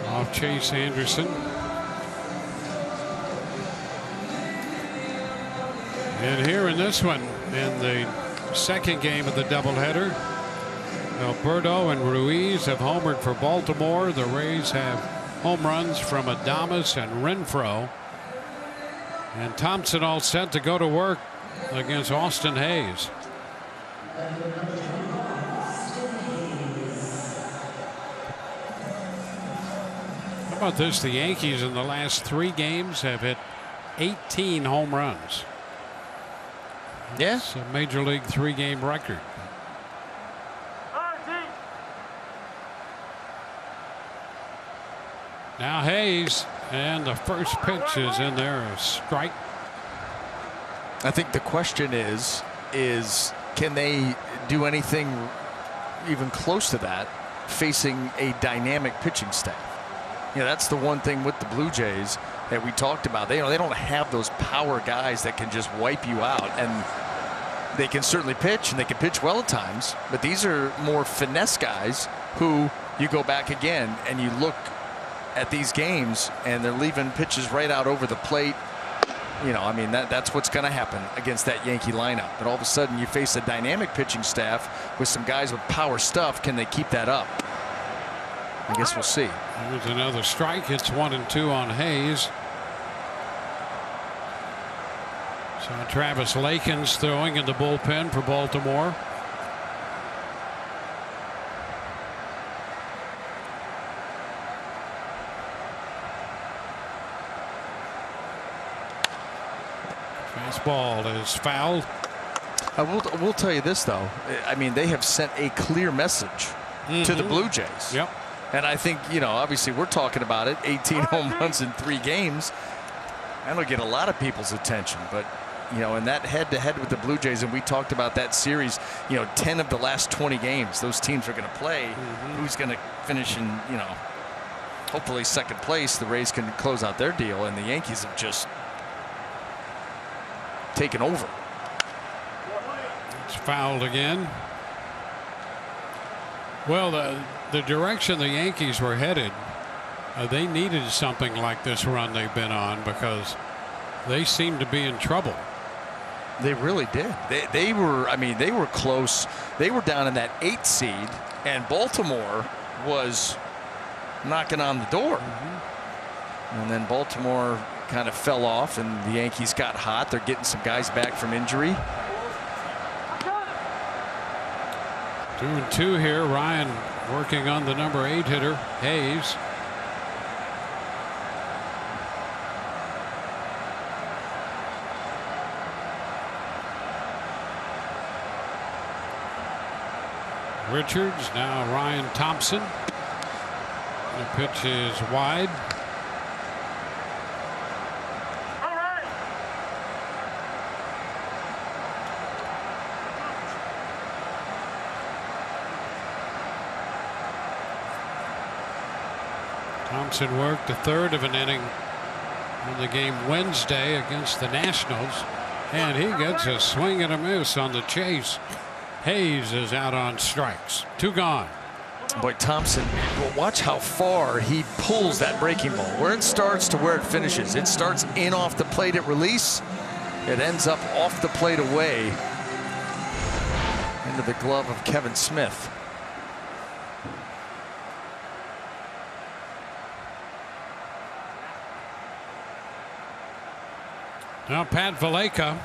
off Chase Anderson. And here in this one, in the second game of the doubleheader, Alberto and Ruiz have homered for Baltimore. The Rays have home runs from Adames and Renfroe. And Thompson all set to go to work against Austin Hayes. How about this? The Yankees in the last 3 games have hit 18 home runs. Yeah. It's a major league 3-game record. Now Hayes, and the first pitch is in there, a strike. I think the question is can they do anything even close to that facing a dynamic pitching staff? You know, that's the one thing with the Blue Jays that we talked about. They don't have those power guys that can just wipe you out, and they can certainly pitch, and they can pitch well at times, but these are more finesse guys who you go back again and you look at these games and they're leaving pitches right out over the plate. You know, I mean, that's what's going to happen against that Yankee lineup. But all of a sudden you face a dynamic pitching staff with some guys with power stuff. Can they keep that up? I guess we'll see. Here's another strike. It's 1-2 on Hayes. So Travis Lakin's throwing in the bullpen for Baltimore. Fastball is fouled. I will tell you this, though. I mean, they have sent a clear message to the Blue Jays. Yep. And I think, you know, obviously we're talking about it. 18 home runs in 3 games. That'll get a lot of people's attention. But, you know, in that head-to-head with the Blue Jays, and we talked about that series, you know, 10 of the last 20 games, those teams are going to play. Who's going to finish in, you know, hopefully second place? The Rays can close out their deal, and the Yankees have just taken over. It's fouled again. Well, the direction the Yankees were headed, they needed something like this run they've been on, because they seemed to be in trouble. They really did. They were, I mean, they were close. They were down in that 8th seed, and Baltimore was knocking on the door. And then Baltimore kind of fell off, and the Yankees got hot. They're getting some guys back from injury. 2-2 here. Ryan working on the number 8 hitter, Hayes. Richards, now Ryan Thompson. The pitch is wide. Thompson worked a third of an inning in the game Wednesday against the Nationals, and he gets a swing and a miss on the chase. Hayes is out on strikes. 2 gone. Boy, Thompson, watch how far he pulls that breaking ball. Where it starts to where it finishes. It starts in off the plate at release. It ends up off the plate away into the glove of Kevin Smith. Now Pat Valleca.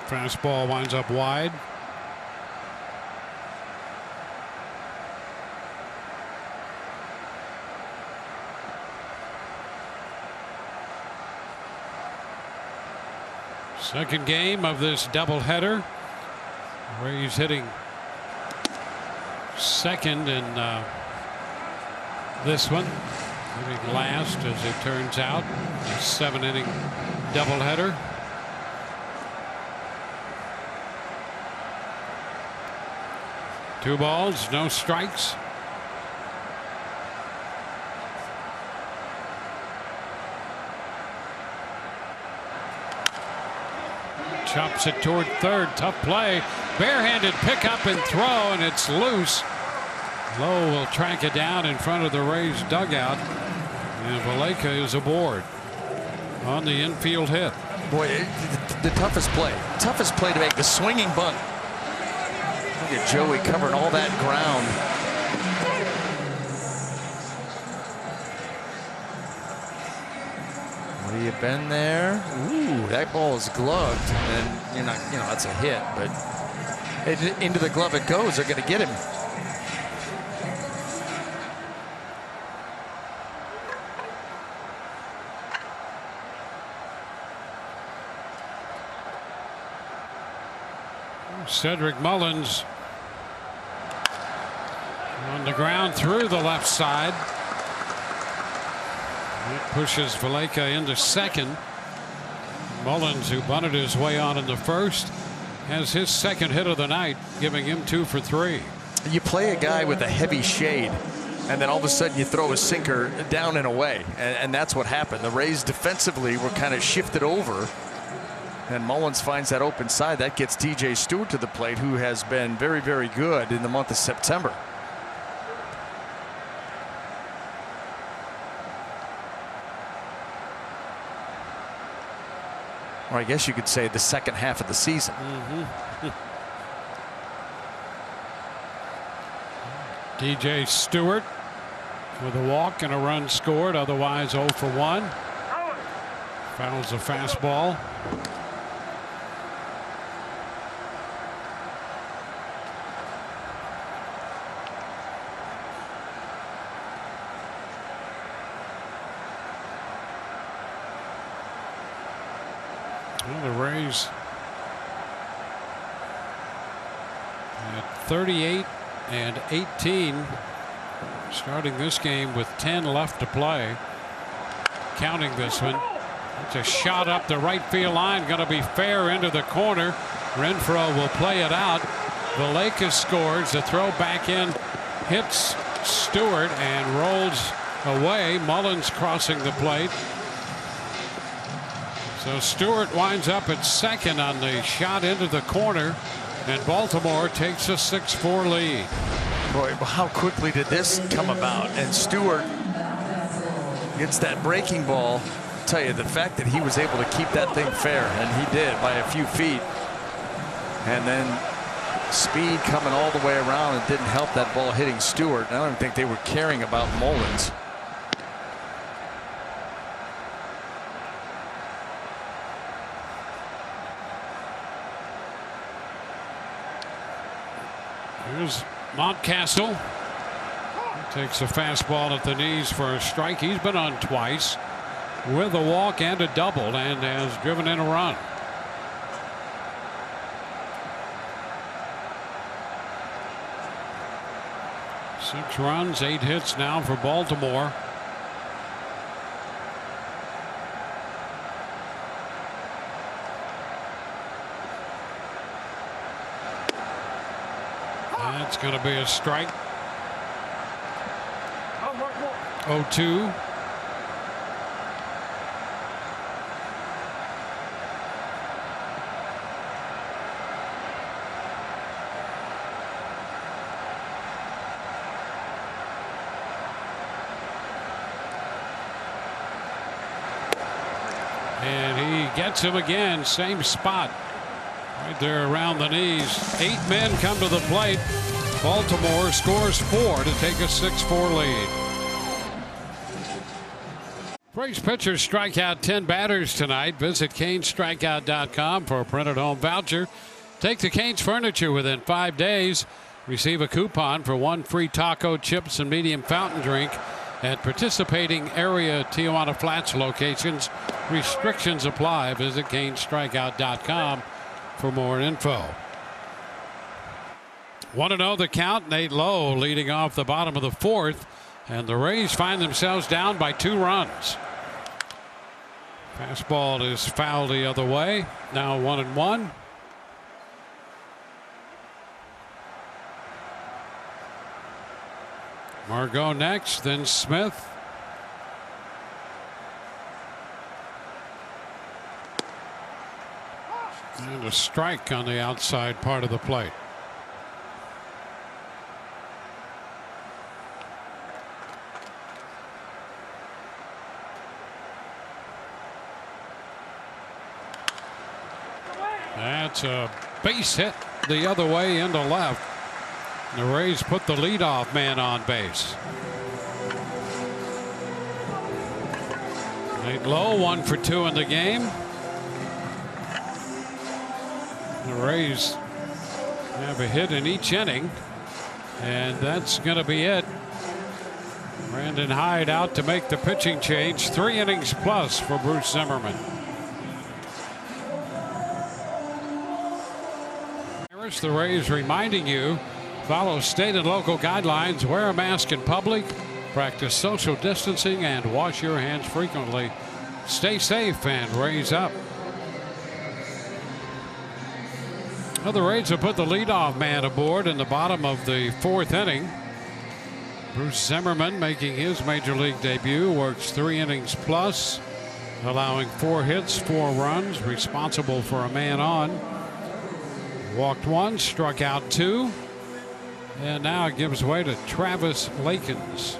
Fastball winds up wide. Second game of this doubleheader. Rays hitting second in this one, hitting last as it turns out. A 7-inning doubleheader. Two balls, no strikes. Chops it toward third. Tough play. Barehanded pickup and throw, and it's loose. Lowe will track it down in front of the Rays dugout, and Valleca is aboard on the infield hit. Boy, the toughest play to make, the swinging bunt. Look at Joey covering all that ground. What have you been there? Ooh, that ball is gloved, and you're not, that's a hit, but into the glove it goes. They're going to get him. Cedric Mullins on the ground through the left side. It pushes Valleca into second. Mullins, who bunted his way on in the first, has his second hit of the night, giving him 2 for 3. You play a guy with a heavy shade, and then all of a sudden you throw a sinker down and away, and that's what happened. The Rays defensively were kind of shifted over, and Mullins finds that open side. That gets TJ Stewart to the plate, who has been very, very good in the month of September. Or I guess you could say the second half of the season. TJ Stewart with a walk and a run scored, otherwise 0 for 1. Fouls a fastball. Well, the Rays at 38 and 18, starting this game with 10 left to play. Counting this one. It's a shot up the right field line, going to be fair into the corner. Renfroe will play it out. Valleca scores. The throw back in hits Stewart and rolls away. Mullins crossing the plate. So Stewart winds up at second on the shot into the corner, and Baltimore takes a 6-4 lead. Boy, how quickly did this come about? And Stewart gets that breaking ball. I'll tell you, the fact that he was able to keep that thing fair, and he did by a few feet, and then speed coming all the way around, and didn't help that ball hitting Stewart. I don't even think they were caring about Mullins. Here's Mountcastle. He takes a fastball at the knees for a strike. He's been on twice. with a walk and a double and has driven in a run. Six runs, 8 hits now for Baltimore. That's going to be a strike. 0-2. And he gets him again, same spot. Right there around the knees. 8 men come to the plate. Baltimore scores 4 to take a 6-4 lead. Rays pitchers strike out 10 batters tonight. Visit CanesStrikeout.com for a printed home voucher. Take the Canes furniture within 5 days. Receive a coupon for 1 free taco, chips, and medium fountain drink at participating area Tijuana Flats locations. Restrictions apply. Visit CanesStrikeout.com for more info. 1-0 the count. Nate Lowe leading off the bottom of the 4th, and the Rays find themselves down by 2 runs. Fastball is fouled the other way. Now 1-1. Margot next, then Smith. And a strike on the outside part of the plate. That's a base hit the other way into left. The Rays put the leadoff man on base. Nate Lowe 1 for 2 in the game. The Rays have a hit in each inning, and that's going to be it. Brandon Hyde out to make the pitching change. 3 innings plus for Bruce Zimmerman. The Rays reminding you, follow state and local guidelines, wear a mask in public, practice social distancing, and wash your hands frequently. Stay safe and Rays up. Well, the Rays have put the leadoff man aboard in the bottom of the 4th inning. Bruce Zimmerman making his major league debut, works 3 innings plus, allowing 4 hits, 4 runs, responsible for a man on. Walked 1, struck out 2, and now it gives way to Travis Lakins.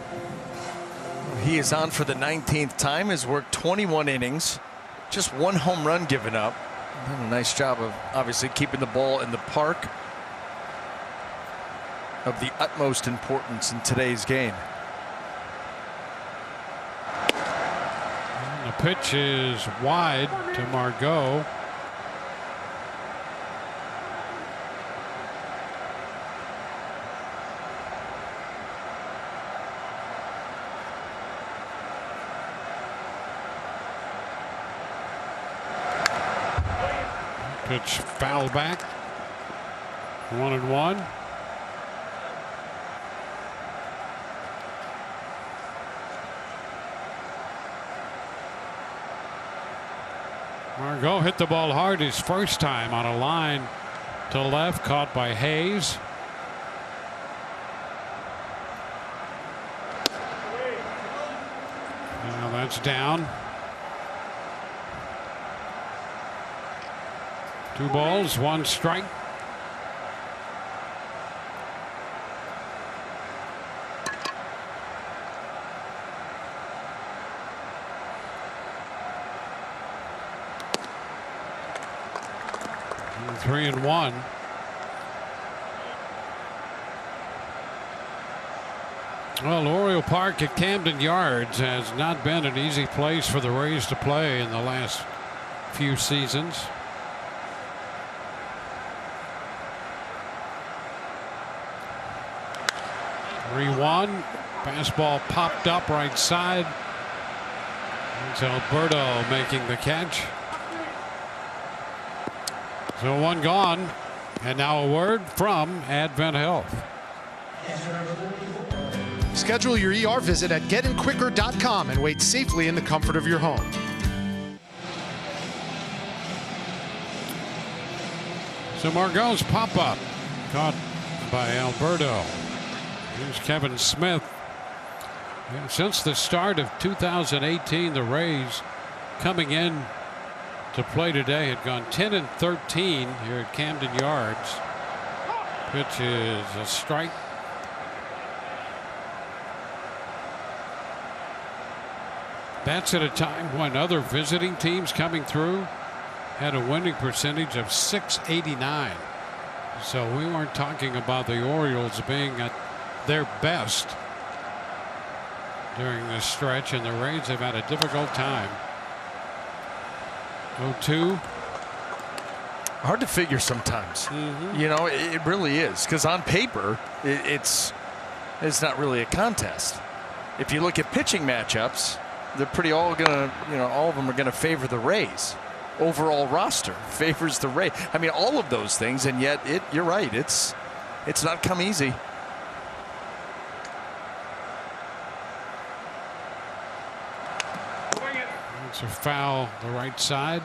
He is on for the 19th time, has worked 21 innings, just 1 home run given up. Done a nice job of obviously keeping the ball in the park, of the utmost importance in today's game. And the pitch is wide to Margot. Pitch foul back. 1-1. Margot hit the ball hard his first time on a line to left, caught by Hayes. Now that's down. 2 balls, 1 strike. And 3-1. Well, Oriole Park at Camden Yards has not been an easy place for the Rays to play in the last few seasons. 3-1. Fastball popped up right side. It's Alberto making the catch. So one gone. And now a word from Advent Health. Schedule your ER visit at getinquicker.com and wait safely in the comfort of your home. So Margot's pop-up caught by Alberto. Here's Kevin Smith. And since the start of 2018, the Rays coming in to play today had gone 10-13 here at Camden Yards. Pitch is a strike. That's at a time when other visiting teams coming through had a winning percentage of .689. So we weren't talking about the Orioles being at their best during this stretch, and the Rays have had a difficult time. 0-2. Hard to figure sometimes. You know, it really is, because on paper it's not really a contest. If you look at pitching matchups, they're pretty all gonna, all of them are gonna favor the Rays. Overall roster favors the Rays. I mean, all of those things, and yet you're right, it's not come easy. It's a foul the right side.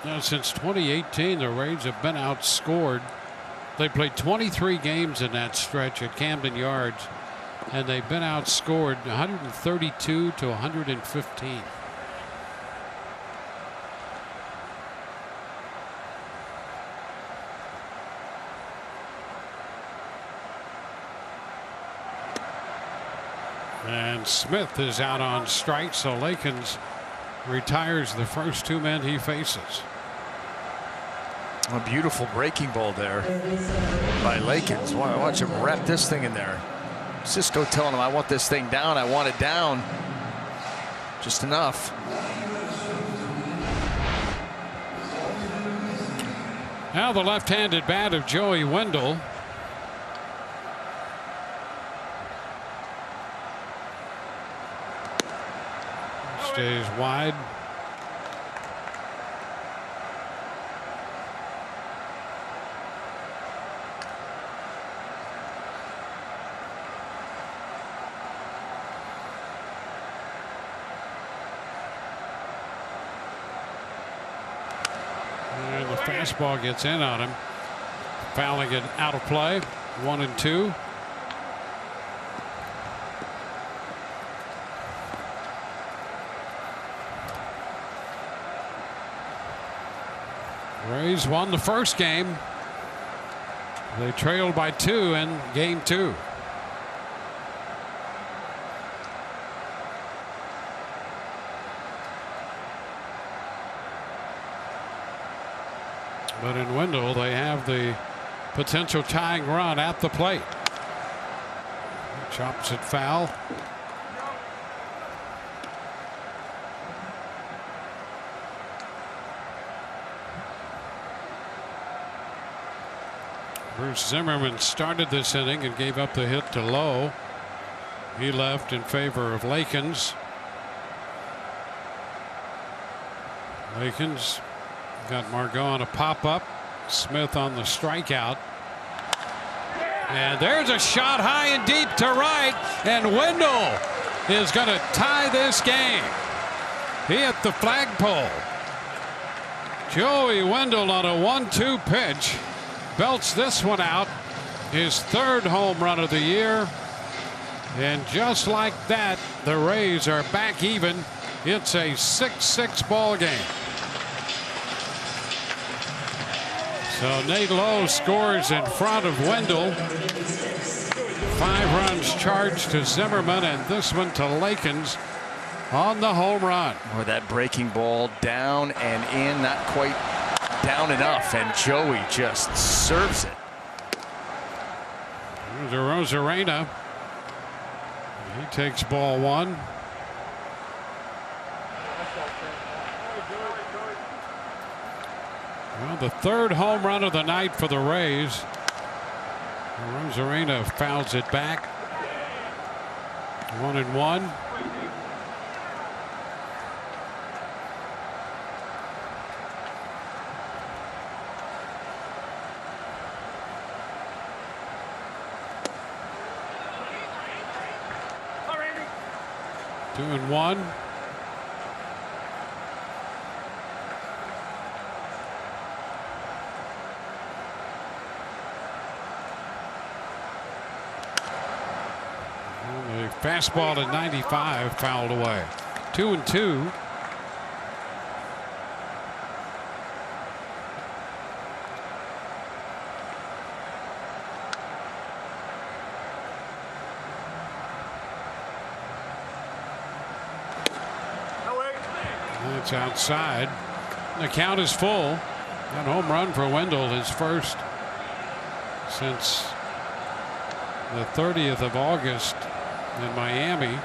Now, since 2018, the Rays have been outscored. They played 23 games in that stretch at Camden Yards, and they've been outscored 132 to 115. And Smith is out on strike, so Lakins retires the first two men he faces. A beautiful breaking ball there by Lakins. Watch him wrap this thing in there. Cisco telling him, I want this thing down. I want it down. Just enough. Now the left-handed bat of Joey Wendell. Stays wide. And the fastball gets in on him, fouling it out of play. 1-2. Rays won the first game. They trailed by 2 in game 2. But in Wendell, they have the potential tying run at the plate. Chops it foul. Bruce Zimmerman started this inning and gave up the hit to Lowe. He left in favor of Lakins. Lakins got Margot on a pop-up. Smith on the strikeout. And there's a shot high and deep to right. And Wendell is going to tie this game. He hit the flagpole. Joey Wendell on a 1-2 pitch. Belts this one out. His third home run of the year. And just like that, the Rays are back even. It's a 6-6 ball game. So Nate Lowe scores in front of Wendell. 5 runs charged to Zimmerman, and this one to Lakins on the home run. Or that breaking ball down and in, not quite down enough, and Joey just serves it. Here's a Rosarena. He takes ball 1. Well, the third home run of the night for the Rays. Rosarena fouls it back. 1-1. 2-1. The fastball at 95 fouled away. 2-2. It's outside. The count is full. That home run for Wendell, his first since the 30th of August in Miami.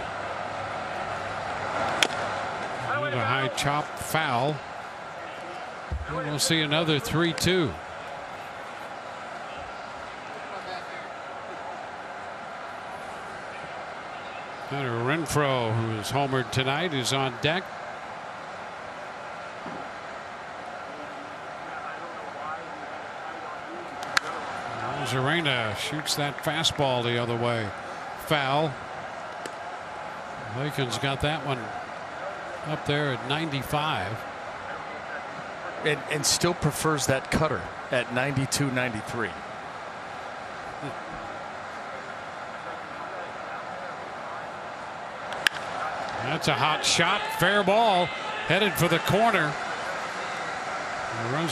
And a high chop foul. And we'll see another 3-2. Hunter Renfroe, who is homered tonight, is on deck. Arena shoots that fastball the other way. Foul. Lakin's got that one up there at 95. And still prefers that cutter at 92, 93. That's a hot shot. Fair ball. Headed for the corner.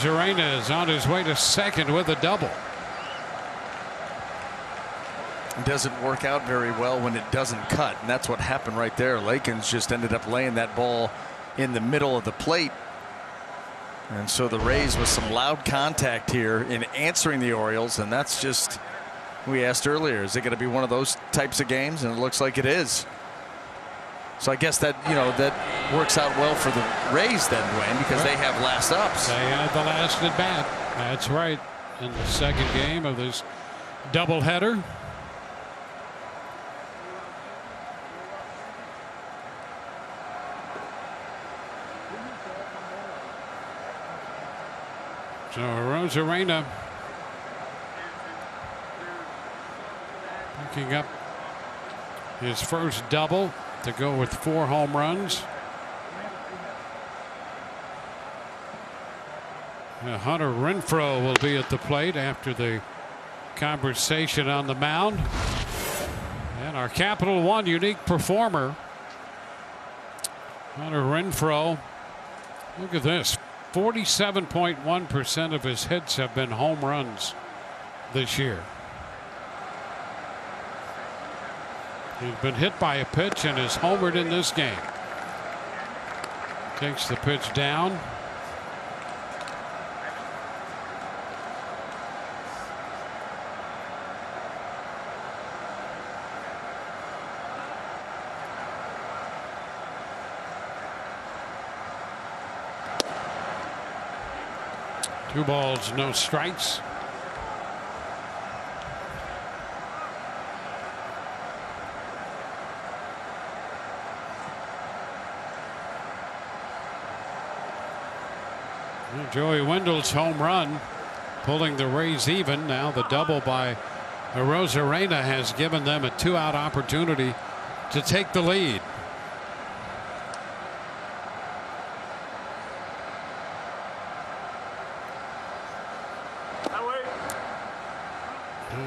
Arena is on his way to second with a double. Doesn't work out very well when it doesn't cut, and that's what happened right there. Lakins just ended up laying that ball in the middle of the plate, and so the Rays with some loud contact here in answering the Orioles, and that's just, we asked earlier, is it going to be one of those types of games? And it looks like it is. So I guess that, you know, that works out well for the Rays then, Dwayne, because they have last ups. They had the last at bat. That's right, in the second game of this doubleheader. So Arena picking up his first double to go with 4 home runs. Hunter Renfroe will be at the plate after the conversation on the mound. And our Capital One unique performer, Hunter Renfroe. Look at this. 47.1% of his hits have been home runs this year. He's been hit by a pitch and is homered in this game. Takes the pitch down. Two balls, no strikes. Joey Wendell's home run pulling the Rays even. Now the double by Arena has given them a 2-out opportunity to take the lead.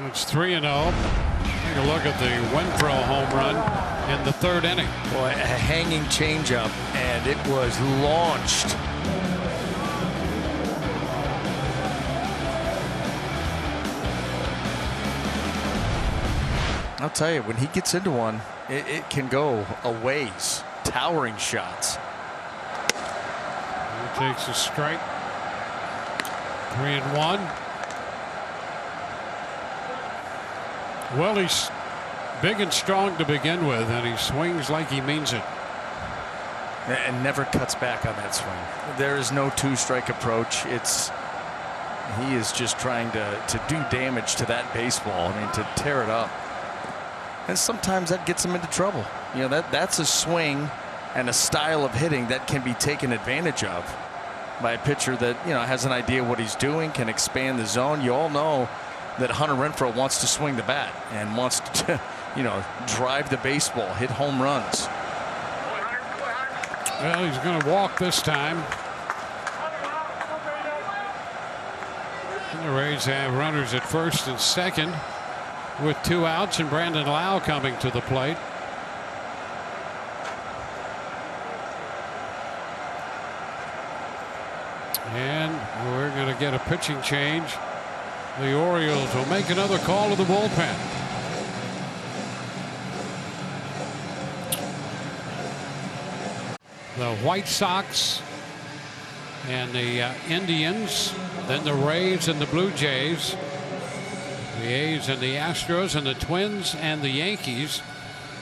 It's 3-0. Take a look at the Renfroe home run in the 3rd inning. Boy, a hanging changeup, and it was launched. I'll tell you, when he gets into one, it can go a ways. Towering shots. He takes a strike. 3-1. Well, he's big and strong to begin with, and he swings like he means it. And never cuts back on that swing. There is no 2-strike approach. He is just trying to do damage to that baseball. I mean, to tear it up. And sometimes that gets him into trouble. You know, that's a swing and a style of hitting that can be taken advantage of by a pitcher that, you know, has an idea what he's doing, can expand the zone. You all know that Hunter Renfroe wants to swing the bat and wants to, you know, drive the baseball, hit home runs. Well, he's going to walk this time. And the Rays have runners at first and second with 2 outs, and Brandon Lau coming to the plate. And we're going to get a pitching change. The Orioles will make another call to the bullpen. The White Sox and the Indians, then the Rays and the Blue Jays, the A's and the Astros, and the Twins and the Yankees.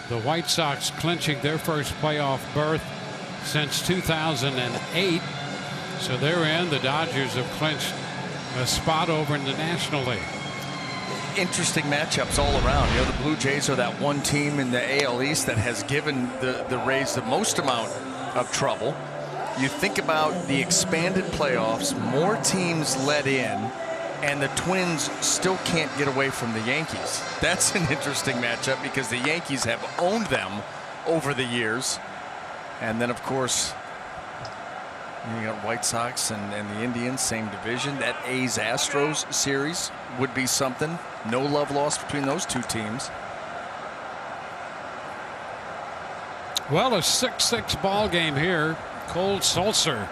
The White Sox clinching their first playoff berth since 2008. So they're in. The Dodgers have clinched a spot over in the National League. Interesting matchups all around. You know, the Blue Jays are that one team in the AL East that has given the Rays the most amount of trouble. You think about the expanded playoffs, more teams let in, and the Twins still can't get away from the Yankees. That's an interesting matchup because the Yankees have owned them over the years. And then, of course, you got White Sox and the Indians, same division. That A's-Astros series would be something. No love lost between those two teams. Well, a 6-6 ball game here. Cole Sulser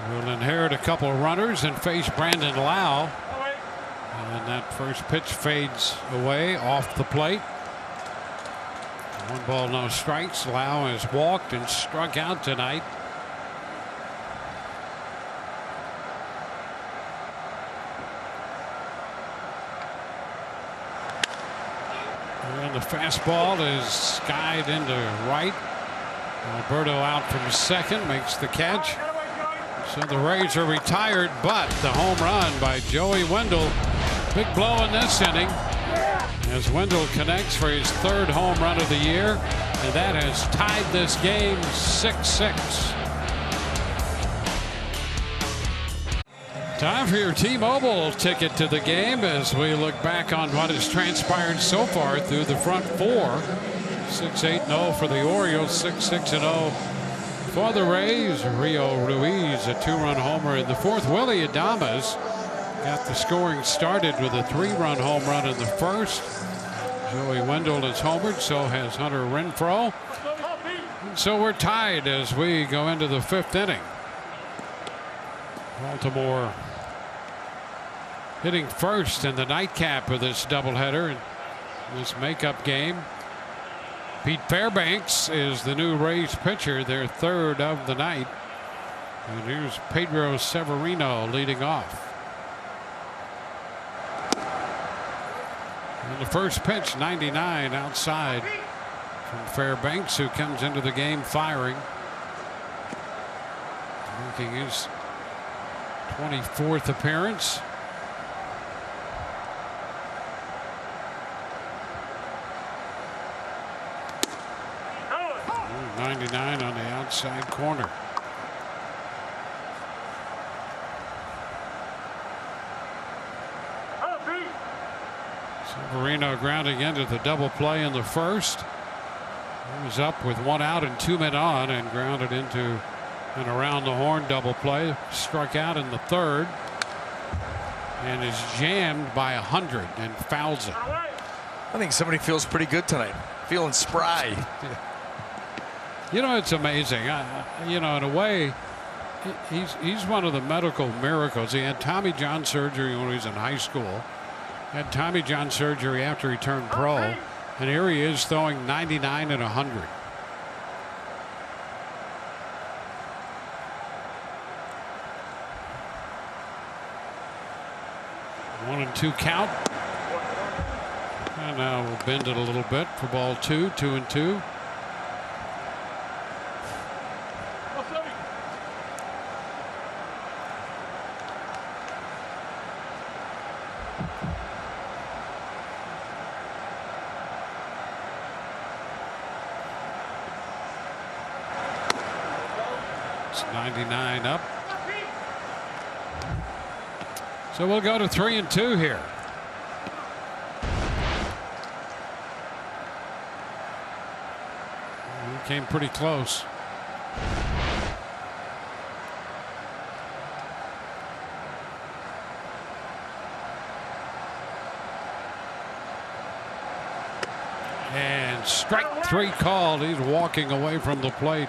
will inherit a couple of runners and face Brandon Lau. And that first pitch fades away off the plate. 1 ball, no strikes. Lau has walked and struck out tonight. And the fastball is skied into right. Alberto out from second, makes the catch. So the Rays are retired, but the home run by Joey Wendell. Big blow in this inning as Wendell connects for his 3rd home run of the year, and that has tied this game 6-6. Time for your T-Mobile ticket to the game as we look back on what has transpired so far through the front 4. 6-8-0 for the Orioles, 6-6-0 for the Rays. Rio Ruiz, a 2-run homer in the 4th. Willie Adames got the scoring started with a 3-run home run in the 1st. Joey Wendell has homered, so has Hunter Renfroe. And so we're tied as we go into the 5th inning. Baltimore hitting first in the nightcap of this doubleheader in this makeup game. Pete Fairbanks is the new Rays pitcher, their 3rd of the night. And here's Pedro Severino leading off. And the first pitch, 99 outside from Fairbanks, who comes into the game firing. Making his 24th appearance. Ooh, 99 on the outside corner. Severino grounding into the double play in the 1st. He was up with 1 out and 2 men on and grounded into an around the horn double play. Struck out in the 3rd and is jammed by 100 and fouls it. I think somebody feels pretty good tonight, feeling spry. You know, it's amazing. You know, in a way, he's one of the medical miracles. He had Tommy John surgery when he was in high school. Had Tommy John surgery after he turned pro, and here he is throwing 99 and 100. 1-2 count. And now we'll bend it a little bit for ball 2, 2-2. It's 99 up. So we'll go to 3-2 here. He came pretty close. strike 3 called. He's walking away from the plate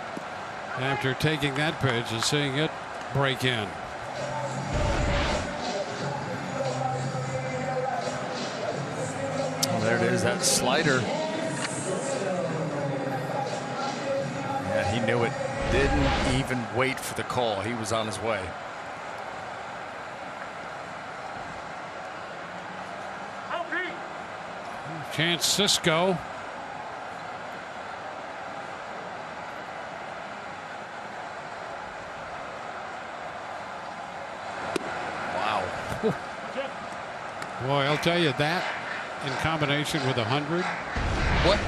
after taking that pitch and seeing it break in. Oh, there it is, that slider. Yeah, he knew it. Didn't even wait for the call. He was on his way. Chance Cisco. Wow. Boy, I'll tell you that in combination with 100.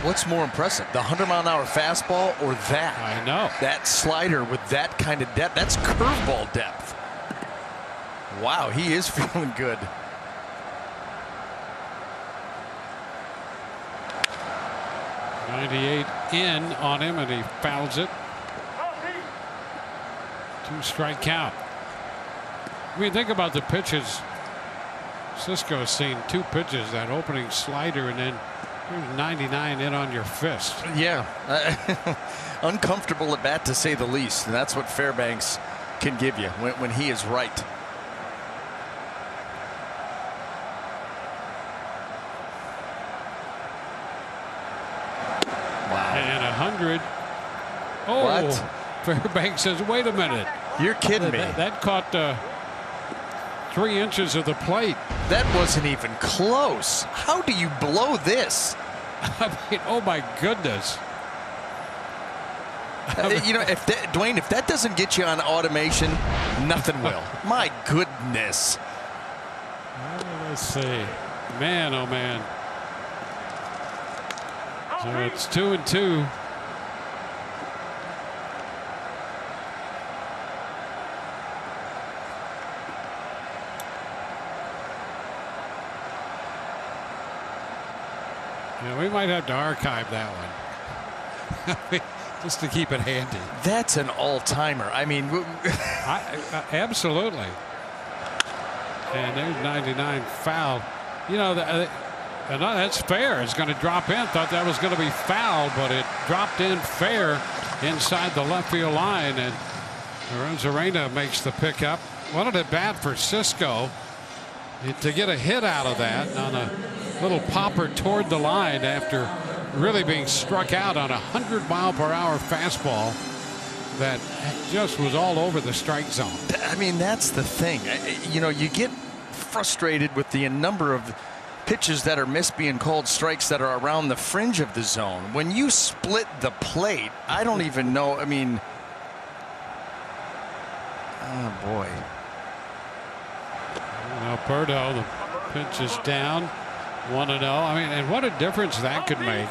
What's more impressive, the 100-mile-an-hour fastball or that? I know. That slider with that kind of depth. That's curveball depth. Wow, he is feeling good. '98 in on him, and he fouls it. 2-strike count. I mean, think about the pitches. Cisco's seen 2 pitches, that opening slider, and then here's 99 in on your fist. Yeah. Uncomfortable at bat, to say the least. And that's what Fairbanks can give you when he is right. And 100. Oh, What? Fairbanks says, wait a minute. You're kidding me. That caught 3 inches of the plate. That wasn't even close. How do you blow this? I mean, oh my goodness. You know, Dwayne, if that doesn't get you on automation, nothing will. My goodness. Let's see. Man, oh man. So it's 2-2. Yeah, we might have to archive that one. Just to keep it handy. That's an all-timer. I mean, absolutely. And there's 99 foul. You know, that's fair. It's going to drop in. Thought that was going to be foul, but it dropped in fair inside the left field line, and Rosarena makes the pickup. Wanted a bat for Cisco to get a hit out of that on a little popper toward the line after really being struck out on a 100-mile-per-hour fastball that just was all over the strike zone. I mean, that's the thing. You know, you get frustrated with the number of pitches that are missed being called strikes that are around the fringe of the zone. When you split the plate, I don't even know. I mean, oh boy. Alberto, the pitch is down. 1-0. I mean, and what a difference that could make.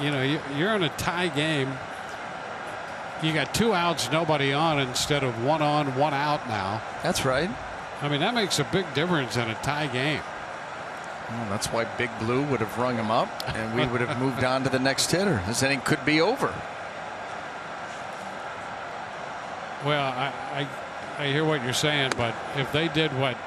You know, you're in a tie game. You got 2 outs, nobody on, instead of 1 on, 1 out now. That's right. I mean, that makes a big difference in a tie game. Well, that's why Big Blue would have rung him up, and we would have moved on to the next hitter. This inning could be over. Well, I hear what you're saying, but if they did what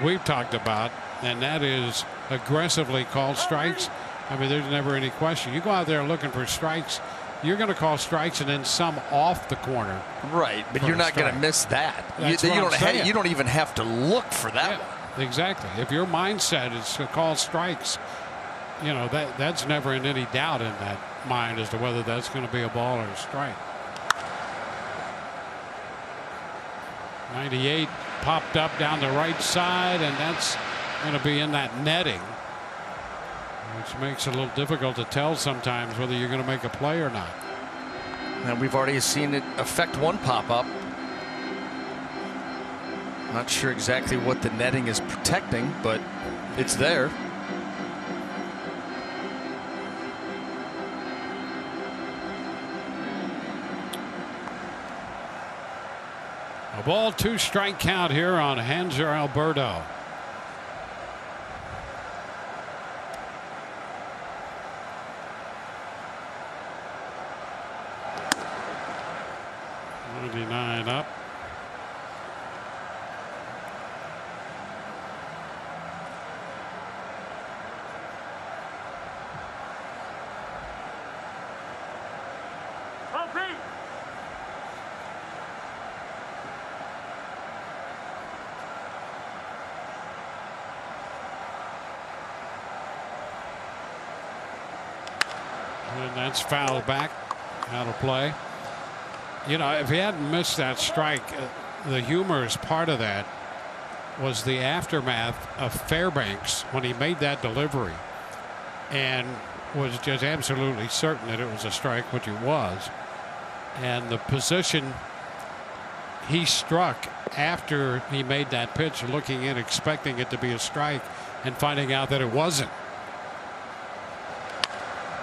we've talked about, and that is aggressively call strikes, I mean, there's never any question. You go out there looking for strikes, you're going to call strikes and then some off the corner. Right, but you're not going to miss that. You don't even have to look for that one. Exactly. If your mindset is to call strikes, you know, that's never in any doubt in that mind as to whether that's going to be a ball or a strike. 98 popped up down the right side, and that's going to be in that netting, which makes it a little difficult to tell sometimes whether you're going to make a play or not. And we've already seen it affect one pop-up. Not sure exactly what the netting is protecting, but it's there. A ball, 2-strike count here on Hanser Alberto. Up. And that's fouled back out of play. You know, if he hadn't missed that strike, the humorous part of that was the aftermath of Fairbanks when he made that delivery and was just absolutely certain that it was a strike, which it was. And the position he struck after he made that pitch, looking in, expecting it to be a strike, and finding out that it wasn't.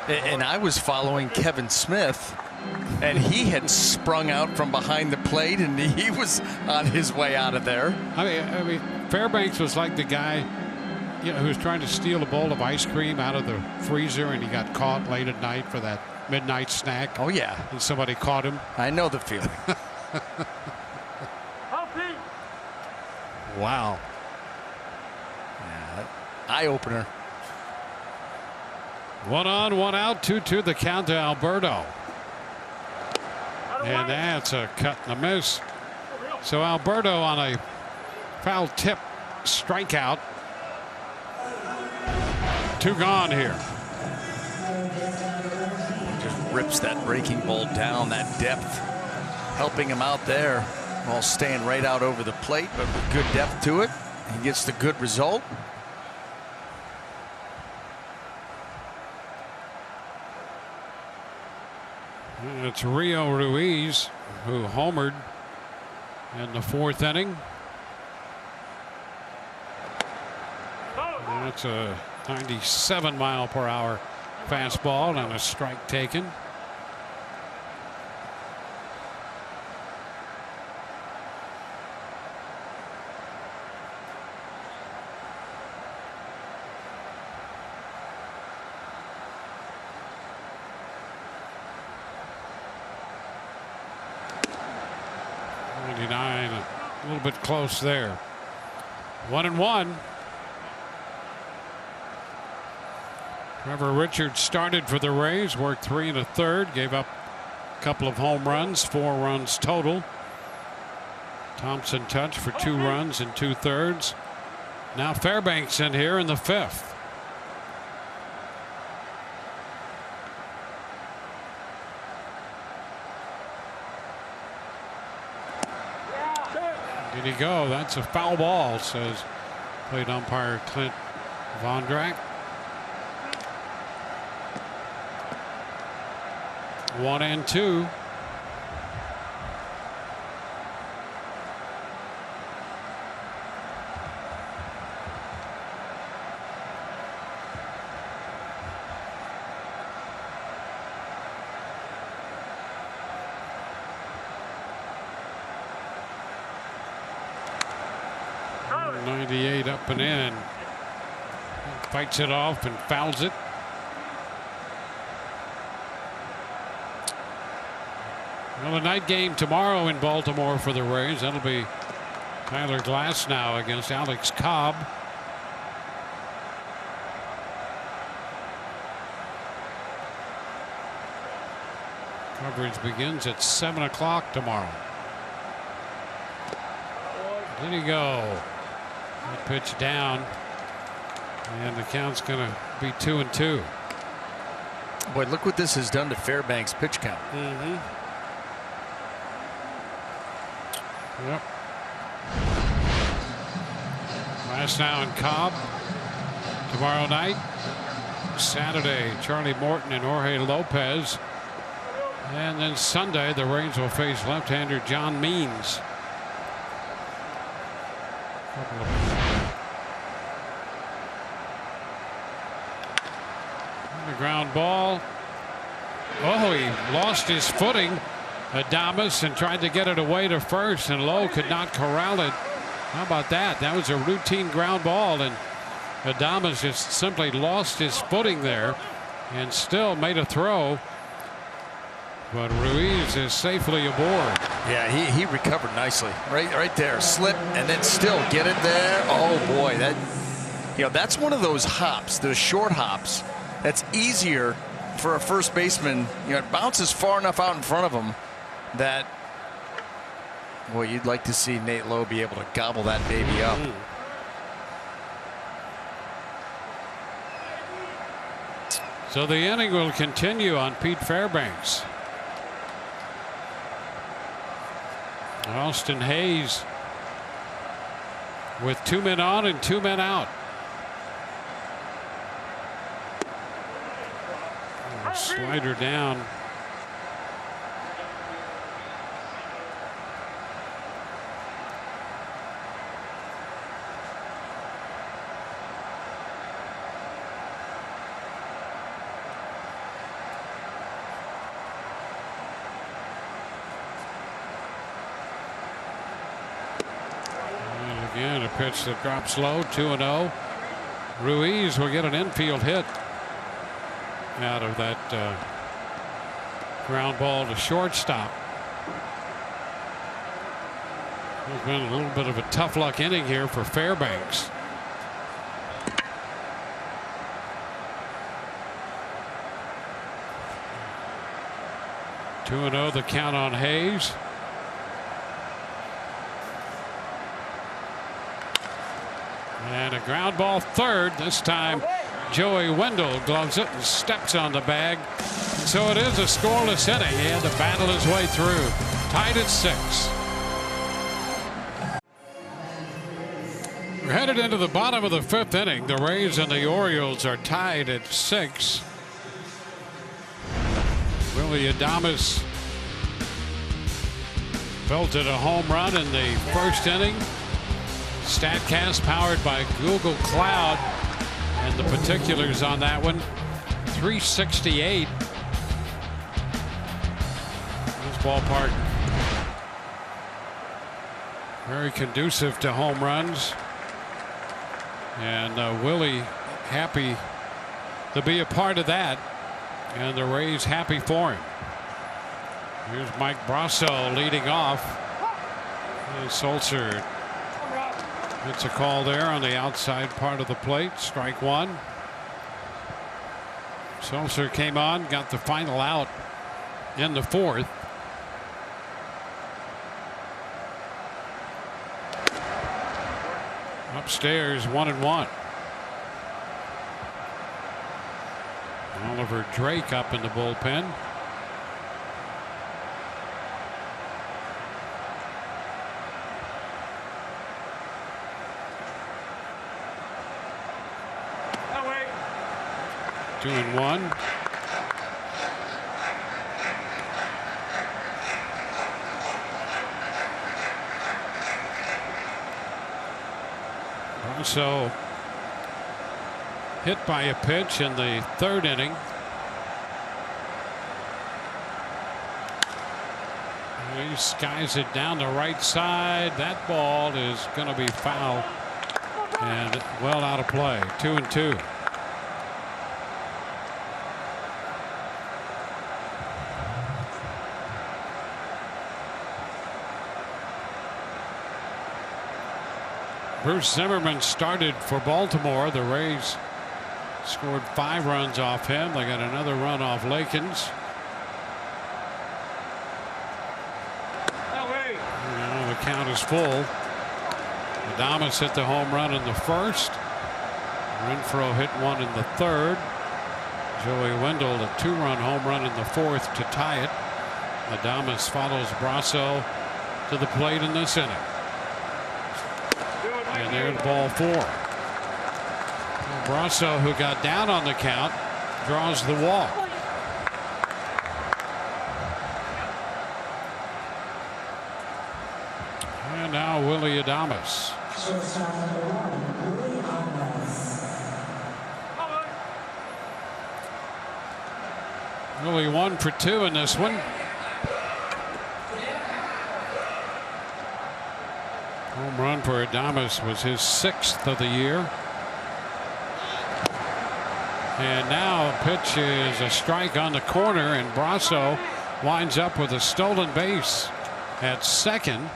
And I was following Kevin Smith, and he had sprung out from behind the plate, and he was on his way out of there. I mean, Fairbanks was like the guy, you know, who was trying to steal a bowl of ice cream out of the freezer, and he got caught late at night for that midnight snack. Oh yeah, and somebody caught him. I know the feeling. Wow. Yeah, eye opener. 1 on, 1 out, 2-2 the count to Alberto. And that's a cut and a miss. So Alberto on a foul tip strikeout. 2 gone here. Just rips that breaking ball down, that depth helping him out there while staying right out over the plate, but with good depth to it. He gets the good result. It's Rio Ruiz who homered in the 4th inning. That's a 97-mile-per-hour fastball and a strike taken. A little bit close there. 1-1. Trevor Richards started for the Rays, worked 3 1/3, gave up a couple of home runs, 4 runs total. Thompson touched for 2 runs and 2/3. Now Fairbanks in here in the 5th. Did he go? That's a foul ball, says plate umpire Clint Vondrak. 1-2. Up and in. Fights it off and fouls it. Well, a night game tomorrow in Baltimore for the Rays. That'll be Tyler Glasnow against Alex Cobb. Coverage begins at 7 o'clock tomorrow. Did he go? That pitch down, and the count's going to be 2-2. Boy, look what this has done to Fairbanks' pitch count. Yep. Glasnow and Cobb tomorrow night. Saturday, Charlie Morton and Jorge Lopez. And then Sunday, the Rays will face left-hander John Means. The ground ball. Oh, he lost his footing, Adames, and tried to get it away to first, and Lowe could not corral it. How about that? That was a routine ground ball, and Adames just simply lost his footing there and still made a throw. But Ruiz is safely aboard. Yeah, he recovered nicely. Right there. Slip and then still get it there. Oh boy, that's one of those hops, those short hops. That's easier for a first baseman. It bounces far enough out in front of him that, boy, you'd like to see Nate Lowe be able to gobble that baby up. So the inning will continue on Pete Fairbanks. Austin Hayes with 2 men on and 2 men out. Slider down. And again, a pitch that drops low, 2-0. Ruiz will get an infield hit out of that ground ball to shortstop. It's been a little bit of a tough luck inning here for Fairbanks. Two and 0 the count on Hayes. And a ground ball third. This time Joey Wendell gloves it and steps on the bag. So it is a scoreless inning. He had to battle his way through. Tied at 6. We're headed into the bottom of the 5th inning. The Rays and the Orioles are tied at 6. Willie Adames belted a home run in the 1st inning. StatCast powered by Google Cloud. And the particulars on that one, 368. This ballpark very conducive to home runs. And Willie happy to be a part of that. And the Rays happy for him. Here's Mike Brasso leading off. And Sulzer gets a call there on the outside part of the plate. Strike 1. Sulzer came on, got the final out in the 4th. Upstairs, 1-1. Oliver Drake up in the bullpen. Two and 1. Also hit by a pitch in the 3rd inning. He skies it down the right side. That ball is going to be foul and well out of play. 2-2. Bruce Zimmerman started for Baltimore. The Rays scored 5 runs off him. They got another run off Lakins. The count is full. Adames hit the home run in the 1st. Renfroe hit one in the 3rd. Joey Wendell a 2-run home run in the 4th to tie it. Adames follows Brasso to the plate in this inning. And there's ball 4. Brasso, who got down on the count, draws the walk. And now Willie Adames. Willie 1 for 2 in this one. Home run for Adames was his 6th of the year. And now a pitch is a strike on the corner, and Brasso winds up with a stolen base at 2nd.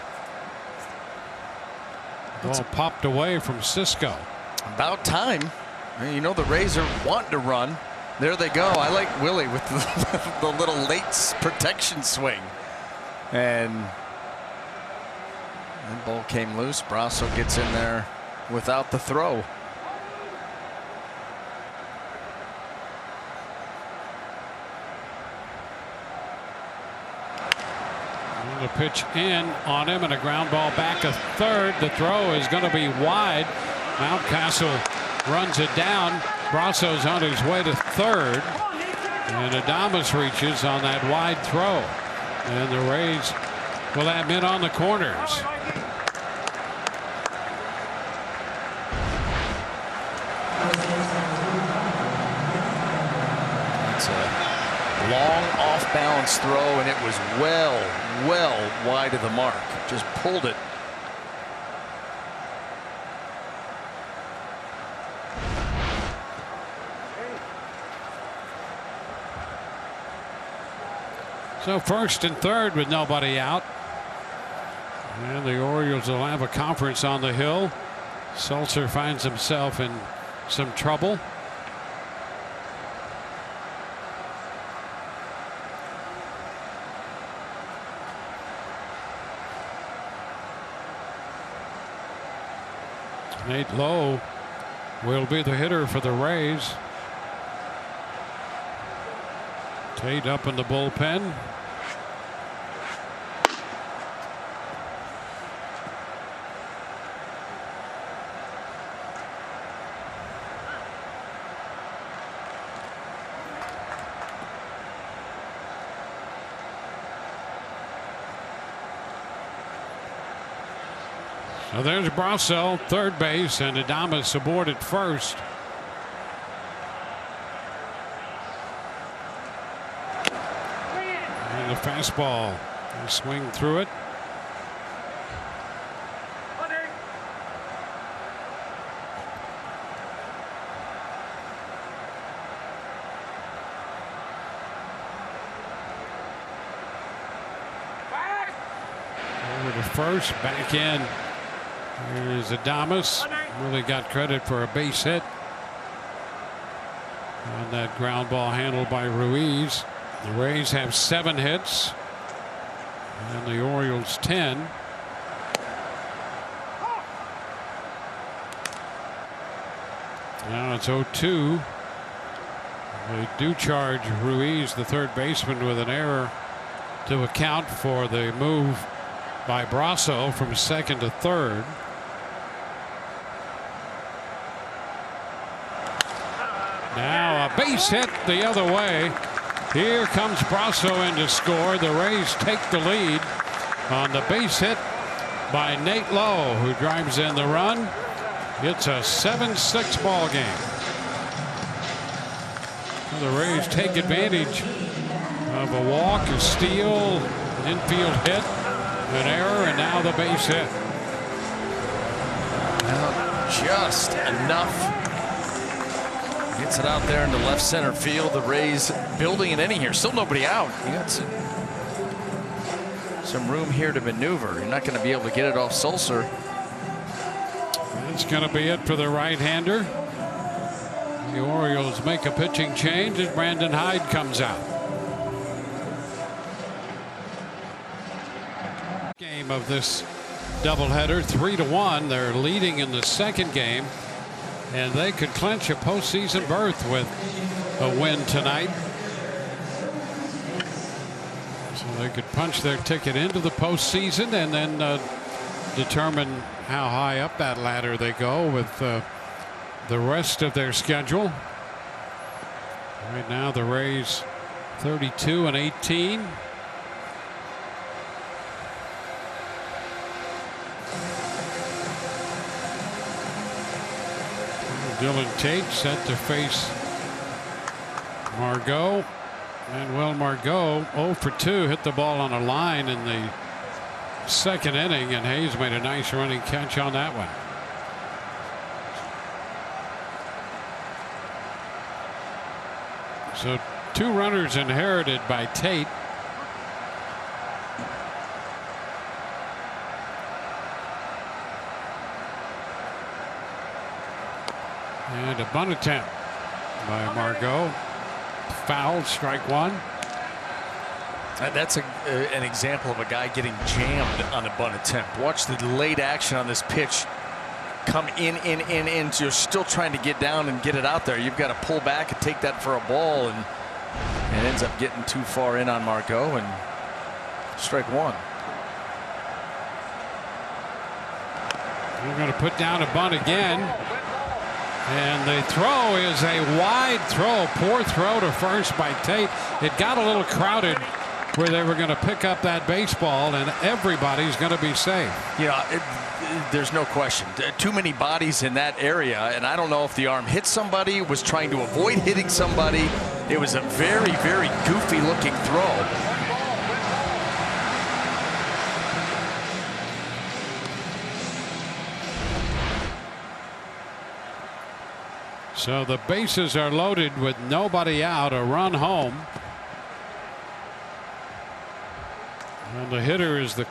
Ball popped away from Cisco. About time. You know the Rays are wanting to run. There they go. I like Willie with the little late protection swing. And that ball came loose. Brasso gets in there without the throw. pitch in on him and a ground ball back to third. The throw is going to be wide. Mountcastle runs it down. Brasso's on his way to third. And Adames reaches on that wide throw. And the Rays will have men on the corners. It's a long off-balance throw, and it was well wide of the mark. Just pulled it. So first and third with nobody out. And the Orioles will have a conference on the hill. Sulcer finds himself in some trouble. Nate Lowe will be the hitter for the Rays. Tate up in the bullpen. So there's Brasso, third base, and Adames aboard at first. And the fastball, they swing through it. Over to first, back in. Here's Adames. Really got credit for a base hit on that ground ball handled by Ruiz. The Rays have 7 hits and the Orioles 10. Now it's 0-2. They do charge Ruiz, the third baseman, with an error to account for the move by Brasso from second to third. Now a base hit the other way. Here comes Brasso in to score. The Rays take the lead on the base hit by Nate Lowe, who drives in the run. It's a 7-6 ball game. The Rays take advantage of a walk, a steal, an infield hit, an error, and now the base hit. Well, just enough. Gets it out there into left center field. The Rays building an inning here. Still nobody out. You got some room here to maneuver. You're not going to be able to get it off Sulcer. That's going to be it for the right-hander. The Orioles make a pitching change as Brandon Hyde comes out. Game of this doubleheader, 3-1. They're leading in the second game, and they could clinch a postseason berth with a win tonight. So they could punch their ticket into the postseason and then determine how high up that ladder they go with the rest of their schedule. Right now the Rays 32-18. Dylan Tate set to face Margot. And well, Margot 0 for 2 hit the ball on a line in the second inning, and Hayes made a nice running catch on that one. So 2 runners inherited by Tate. And a bunt attempt by Margot. Foul, strike one. That's an example of a guy getting jammed on a bunt attempt. Watch the late action on this pitch. Come in. You're still trying to get down and get it out there. You've got to pull back and take that for a ball, and it ends up getting too far in on Margot, and strike one. We're going to put down a bunt again. And the throw is a wide throw. Poor throw to first by Tate. It got a little crowded where they were going to pick up that baseball, and everybody's going to be safe. There's no question. Too many bodies in that area, and I don't know if the arm hit somebody, was trying to avoid hitting somebody. It was a very, very goofy looking throw. So the bases are loaded with nobody out, a run home. And the hitter is the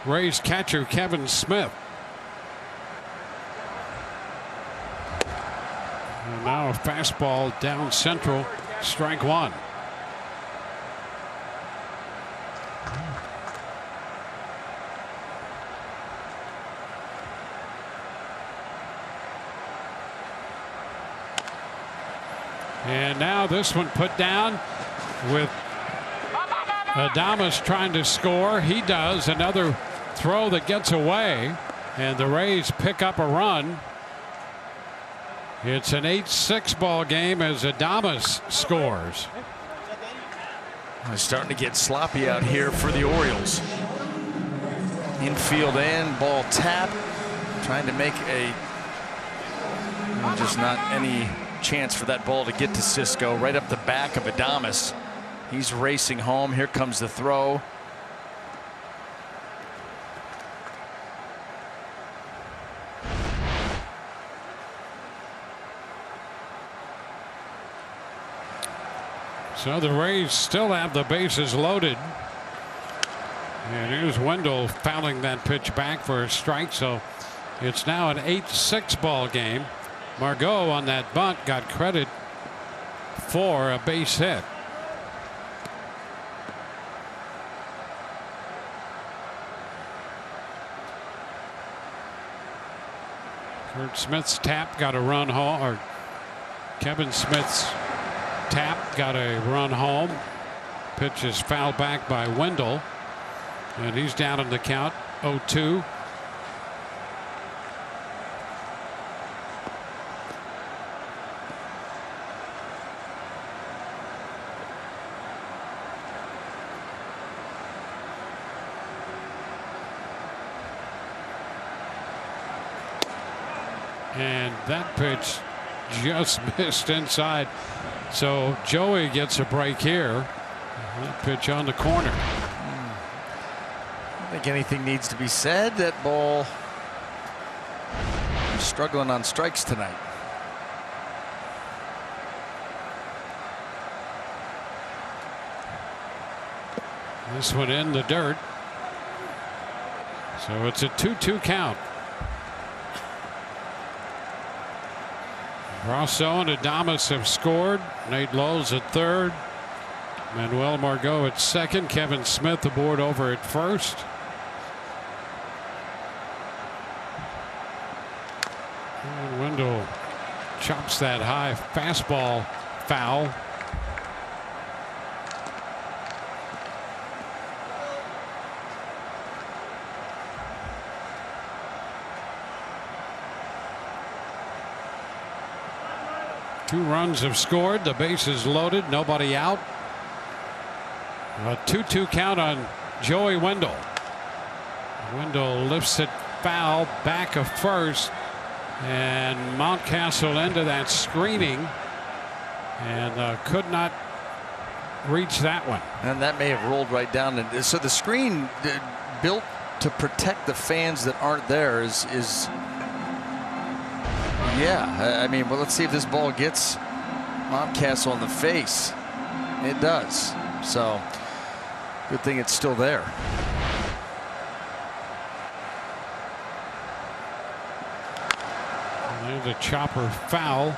Rays catcher, Kevin Smith. And now a fastball down central, strike one. And now this one put down with Adames trying to score. He does. Another throw that gets away, and the Rays pick up a run. It's an 8-6 ball game as Adames scores. It's starting to get sloppy out here for the Orioles. Infield and ball tap, trying to make just not any chance for that ball to get to Cisco. Right up the back of Adames. He's racing home. Here comes the throw. So the Rays still have the bases loaded. And here's Wendell fouling that pitch back for a strike. So it's now an 8-6 ball game. Margot on that bunt got credit for a base hit. Kurt Smith's tap got a run home, or Kevin Smith's tap got a run home. Pitch is fouled back by Wendell, and he's down in the count, 0-2. And that pitch just missed inside. So Joey gets a break here. That pitch on the corner. I don't think anything needs to be said. That ball struggling on strikes tonight. This one in the dirt. So it's a 2-2 count. Rosso and Adames have scored. Nate Lowe's at third. Manuel Margot at second. Kevin Smith aboard over at first. And Wendell chops that high fastball foul. Two runs have scored. The bases loaded. Nobody out. A 2-2 count on Joey Wendell. Wendell lifts it foul back of first. And Mountcastle into that screening. And could not reach that one. And that may have rolled right down. And so the screen built to protect the fans that aren't there is yeah, I mean, well, let's see if this ball gets Mountcastle in the face. It does. So good thing it's still there. And there's a chopper foul.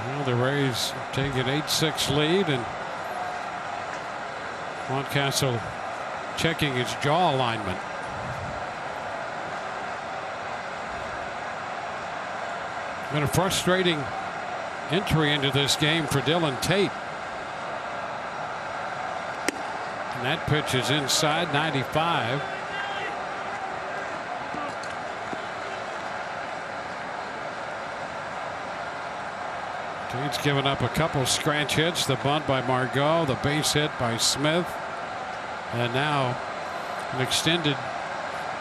Well, the Rays take an 8-6 lead, and Mountcastle checking his jaw alignment. Been a frustrating entry into this game for Dylan Tate. And that pitch is inside, 95. Tate's given up a couple scratch hits. The bunt by Margot, the base hit by Smith, and now an extended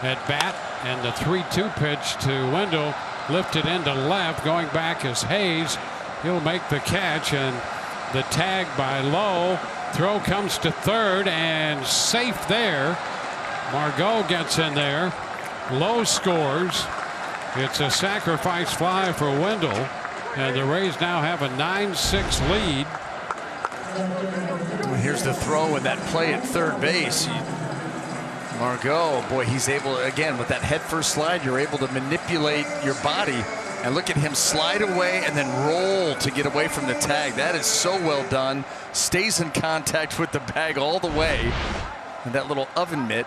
at bat, and the 3-2 pitch to Wendell, lifted into left. Going back is Hayes. He'll make the catch, and the tag by Lowe. Throw comes to third and safe there. Margot gets in there. Lowe scores. It's a sacrifice fly for Wendell, and the Rays now have a 9-6 lead. Here's the throw and that play at third base. Margot, boy, he's able, again, with that head first slide, you're able to manipulate your body. And look at him slide away and then roll to get away from the tag. That is so well done. Stays in contact with the bag all the way. And that little oven mitt,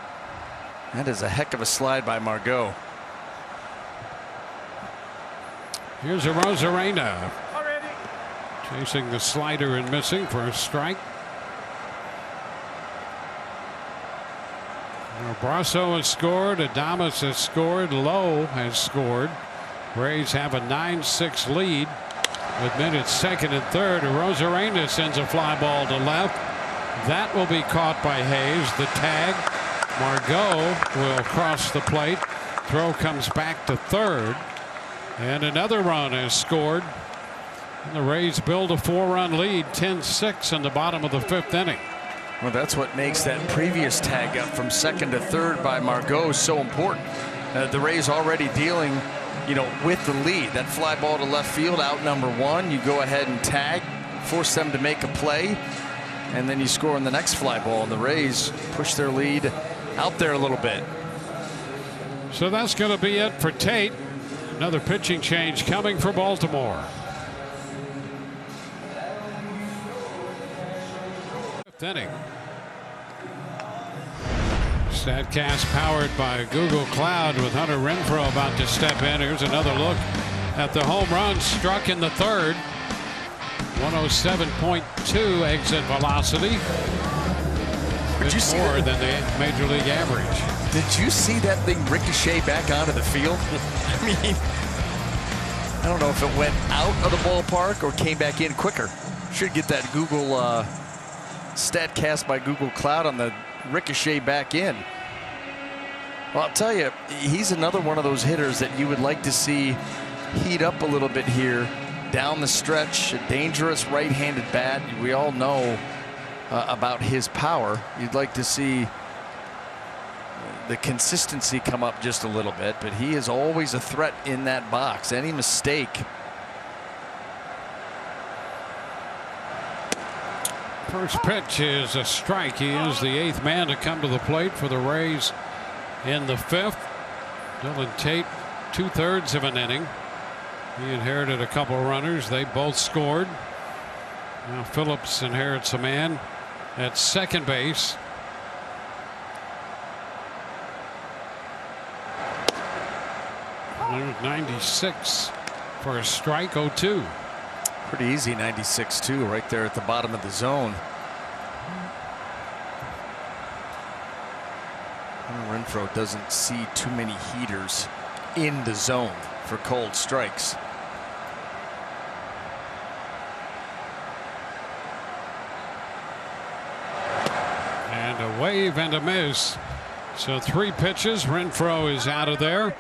that is a heck of a slide by Margot. Here's a Rosarena. Chasing the slider and missing for a strike. Brasso has scored. Adames has scored. Lowe has scored. Rays have a 9-6 lead with minutes second and third. Rosarena sends a fly ball to left. That will be caught by Hayes. The tag. Margot will cross the plate. Throw comes back to third. And another run is scored. And the Rays build a 4-run lead, 10-6 in the bottom of the 5th inning. Well, that's what makes that previous tag up from second to third by Margot so important. The Rays already dealing, with the lead. That fly ball to left field, out number one. You go ahead and tag, force them to make a play, and then you score on the next fly ball. And the Rays push their lead out there a little bit. So that's going to be it for Tate. Another pitching change coming for Baltimore. Inning. Statcast powered by Google Cloud with Hunter Renfroe about to step in. Here's another look at the home run struck in the third. 107.2 exit velocity. It's more than the major league average. Did you see that thing ricochet back onto the field? I mean, I don't know if it went out of the ballpark or came back in quicker. Should get that Google Statcast by Google Cloud on the ricochet back in. Well, I'll tell you, he's another one of those hitters that you would like to see heat up a little bit here down the stretch. A dangerous right-handed bat. We all know about his power. You'd like to see the consistency come up just a little bit, but he is always a threat in that box. Any mistake. First pitch is a strike. He is the 8th man to come to the plate for the Rays in the 5th. Dylan Tate, 2/3 of an inning. He inherited a couple runners. They both scored. Now Phillips inherits a man at second base. There's 96 for a strike. 0-2. Pretty easy 96-2 right there at the bottom of the zone. Renfroe doesn't see too many heaters in the zone for cold strikes. And a wave and a miss. So 3 pitches. Renfroe is out of there.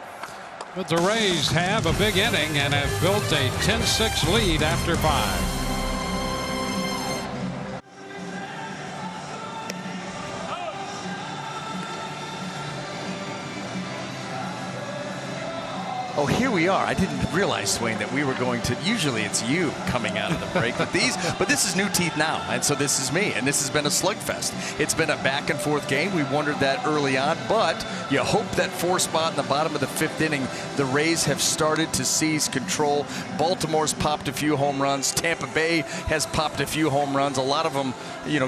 But the Rays have a big inning and have built a 10-6 lead after 5. Oh, here we are. I didn't realize, Dwayne, that we were going to. Usually it's you coming out of the break, but this is new teeth now, and so this is me, and this has been a slugfest. It's been a back and forth game. We wondered that early on, but you hope that 4 spot in the bottom of the 5th inning, the Rays have started to seize control. Baltimore's popped a few home runs. Tampa Bay has popped a few home runs. A lot of them,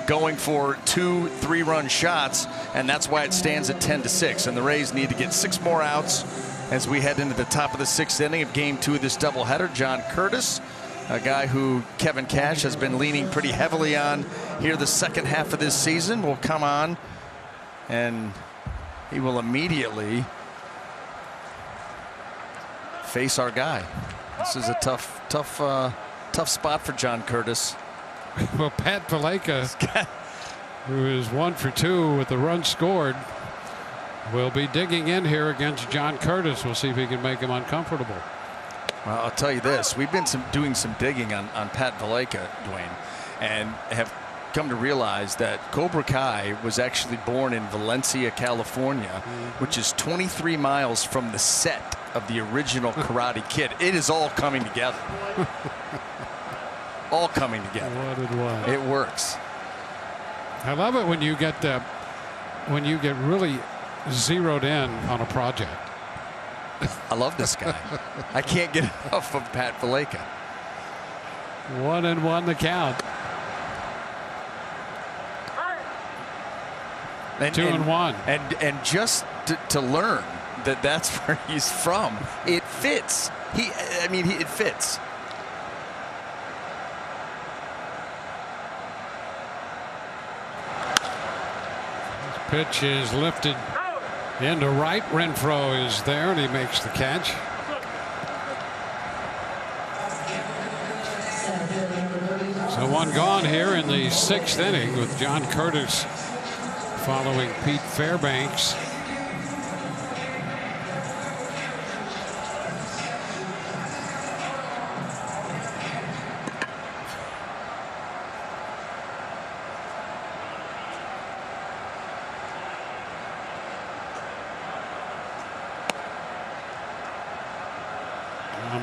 going for 2-3-run shots, and that's why it stands at 10-6. And the Rays need to get 6 more outs as we head into the top of the 6th inning of Game 2 of this doubleheader. John Curtis, a guy who Kevin Cash has been leaning pretty heavily on here the second half of this season, will come on, and he will immediately face our guy. This is a tough spot for John Curtis. Well, Pat Valaika, who is 1 for 2 with the run scored, will be digging in here against John Curtis. We'll see if he can make him uncomfortable. Well, I'll tell you this. We've been doing some digging on Pat Valaika, Dwayne, and have come to realize that Cobra Kai was actually born in Valencia, California, which is 23 miles from the set of the original Karate Kid. It is all coming together. All coming together. What? It works. I love it when you get really zeroed in on a project. I love this guy. I can't get enough of Pat Valaika. 1-1 the count. 2-1. And just to learn that that's where he's from, it fits. It fits. This pitch is lifted into right. Renfroe is there, and he makes the catch. So one gone here in the 6th inning with John Curtis following Pete Fairbanks.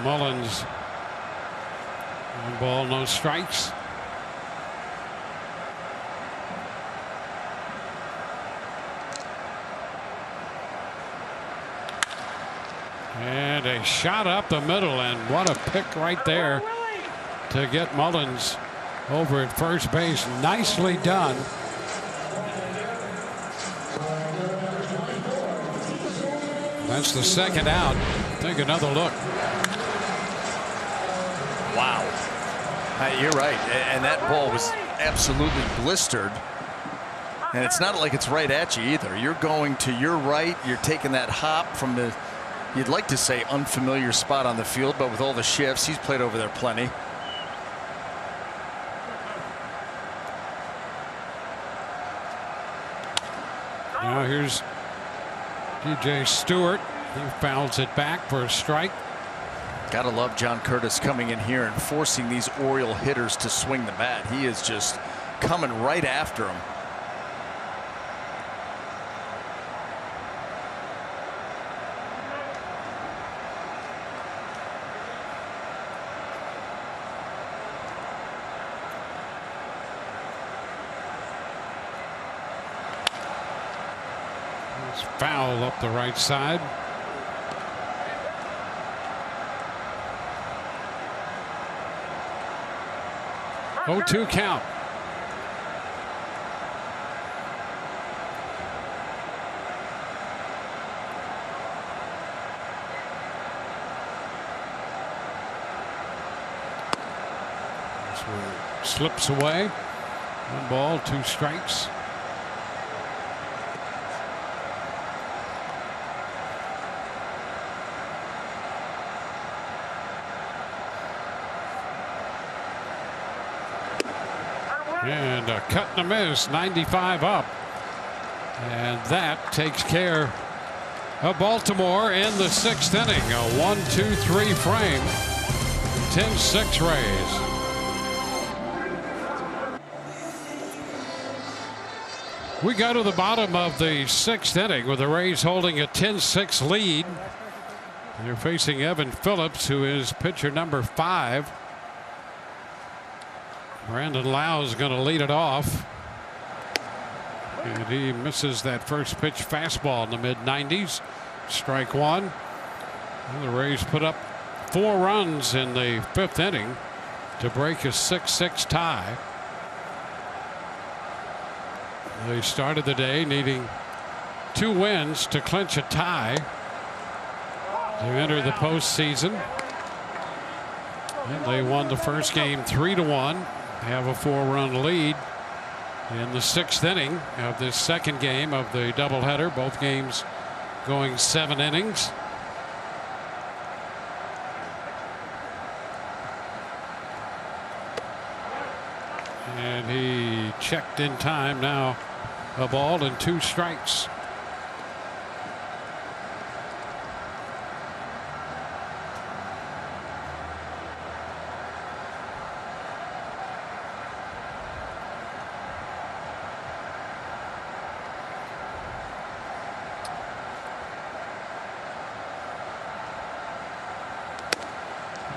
Mullins, 1 ball, no strikes. And a shot up the middle, and what a pick right there to get Mullins over at first base. Nicely done. That's the 2nd out. Take another look. Wow. You're right. And that ball was absolutely blistered. And it's not like it's right at you either. You're going to your right. You're taking that hop from the, you'd like to say, unfamiliar spot on the field, but with all the shifts, he's played over there plenty. Now here's DJ Stewart. He fouls it back for a strike. Gotta love John Curtis coming in here and forcing these Oriole hitters to swing the bat. He is just coming right after him. It's foul up the right side. Oh, 2 count. This one slips away. 1 ball, 2 strikes. And a cut and a miss, 95 up. And that takes care of Baltimore in the 6th inning. A 1-2-3 frame. 10-6 Rays. We go to the bottom of the 6th inning with the Rays holding a 10-6 lead. They're facing Evan Phillips, who is pitcher number 5. Brandon Lau is going to lead it off. And he misses that first pitch fastball in the mid-90s. Strike 1. And the Rays put up 4 runs in the 5th inning to break a 6-6 tie. They started the day needing 2 wins to clinch a tie to enter the postseason. And they won the first game 3-1. Have a 4-run lead in the 6th inning of this second game of the doubleheader. Both games going 7 innings. And he checked in time. Now a ball and 2 strikes.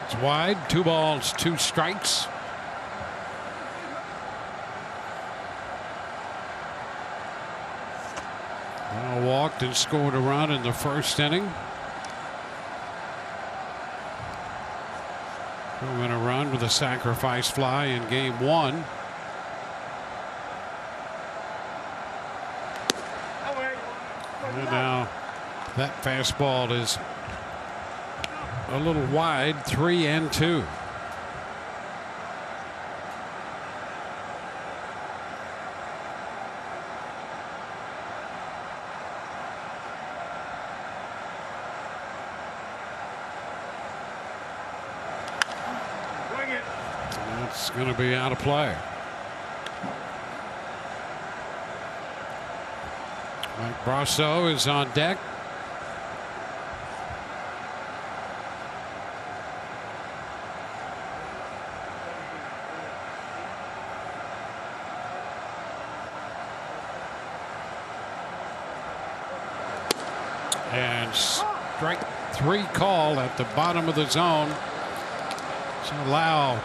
It's wide. 2 balls, 2 strikes. Now walked and scored a run in the 1st inning. Drove in a run with a sacrifice fly in game 1. And now that fastball is a little wide, 3-2. That's going to be out of play. Mike Brasso is on deck. And strike 3 call at the bottom of the zone. So Lau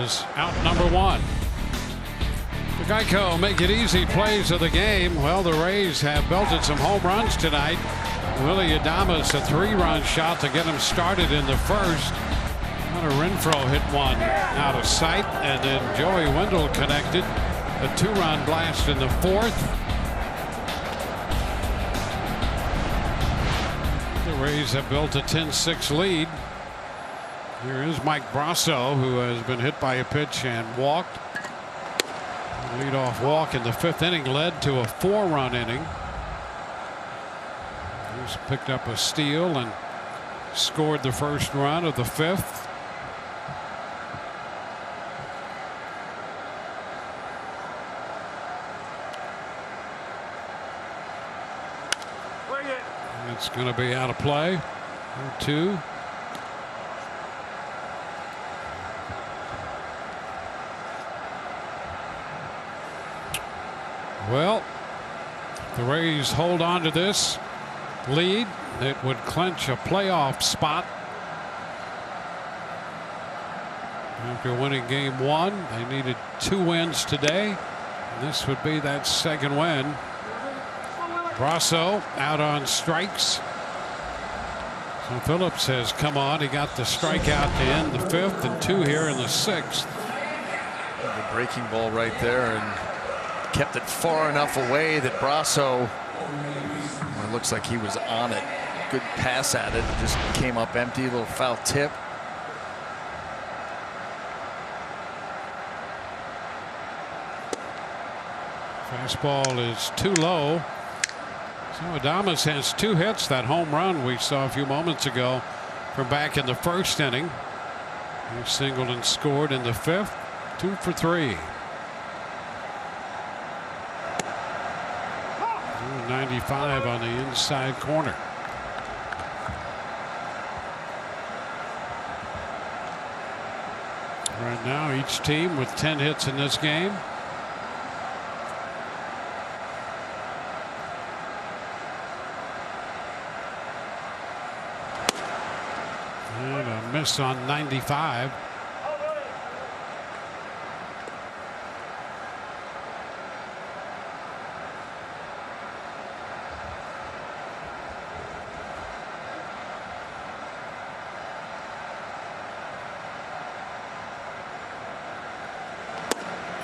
is out number 1. The Geico Make It Easy plays of the game. Well, the Rays have belted some home runs tonight. Willie Adames, a 3-run shot to get him started in the 1st. Hunter Renfroe hit one out of sight, and then Joey Wendell connected a 2-run blast in the 4th. The Rays have built a 10-6 lead. Here is Mike Brasso, who has been hit by a pitch and walked. The leadoff walk in the 5th inning led to a 4-run inning. He's picked up a steal and scored the 1st run of the 5th. It's going to be out of play. 2. Well, the Rays hold on to this lead. It would clinch a playoff spot. After winning game 1, they needed 2 wins today. And this would be that 2nd win. Brasso out on strikes. So Phillips has come on. He got the strikeout to end the 5th and 2 here in the 6th. The breaking ball right there, and kept it far enough away that Brasso, it looks like he was on it. Good pass at it. It just came up empty. Little foul tip. Fastball is too low. So Adames has 2 hits. That home run we saw a few moments ago from back in the 1st inning. He singled and scored in the 5th. 2 for 3. 95 on the inside corner. Right now, each team with 10 hits in this game. And a miss on 95.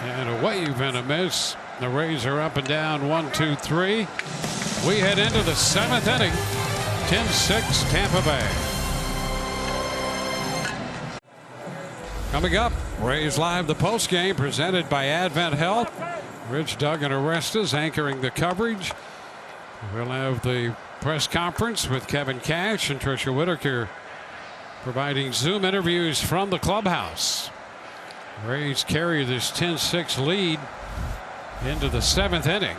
And a wave and a miss. The Rays are up and down 1, 2, 3. We head into the 7th inning. 10-6 Tampa Bay. Coming up, Rays Live, the postgame presented by Advent Health. Rich Duggan Orestes anchoring the coverage. We'll have the press conference with Kevin Cash and Tricia Whitaker providing Zoom interviews from the clubhouse. Rays carry this 10-6 lead into the 7th inning.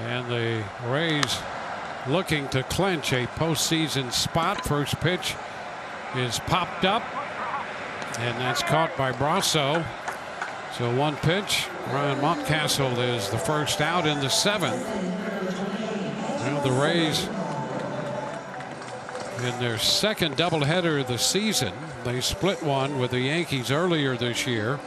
And the Rays looking to clinch a postseason spot. First pitch is popped up, and that's caught by Brasso. So one pitch. Ryan Mountcastle is the first out in the 7th. Now the Rays in their second doubleheader of the season. They split one with the Yankees earlier this year.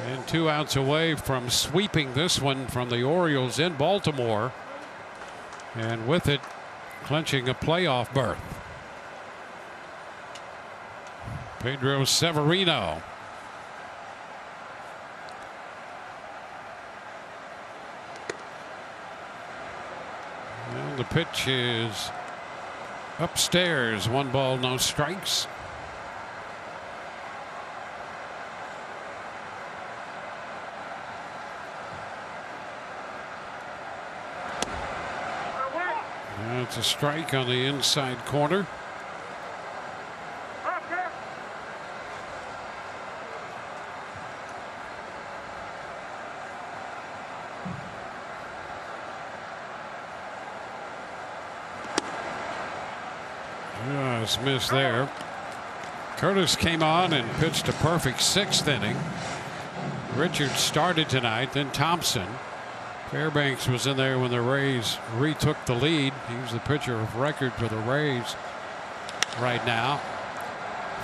And 2 outs away from sweeping this one from the Orioles in Baltimore. And with it, clinching a playoff berth. Pedro Severino. And the pitch is upstairs. 1 ball, no strikes. It's a strike on the inside corner. Just missed there. Curtis came on and pitched a perfect 6th inning. Richards started tonight, then Thompson. Fairbanks was in there when the Rays retook the lead. He's the pitcher of record for the Rays right now.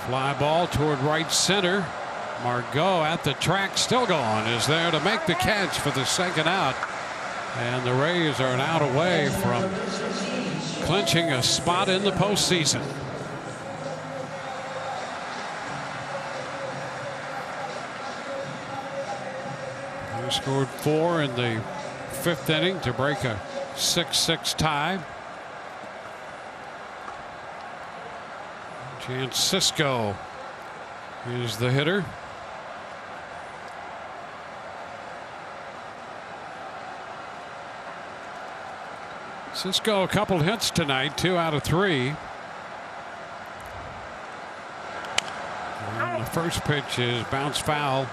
Fly ball toward right center. Margot at the track, still going, is there to make the catch for the 2nd out. And the Rays are an out away from clinching a spot in the postseason. They scored 4 in the 5th inning to break a 6-6 tie. Chance Cisco is the hitter. Cisco a couple hits tonight, 2 out of 3. And the first pitch is bounce foul.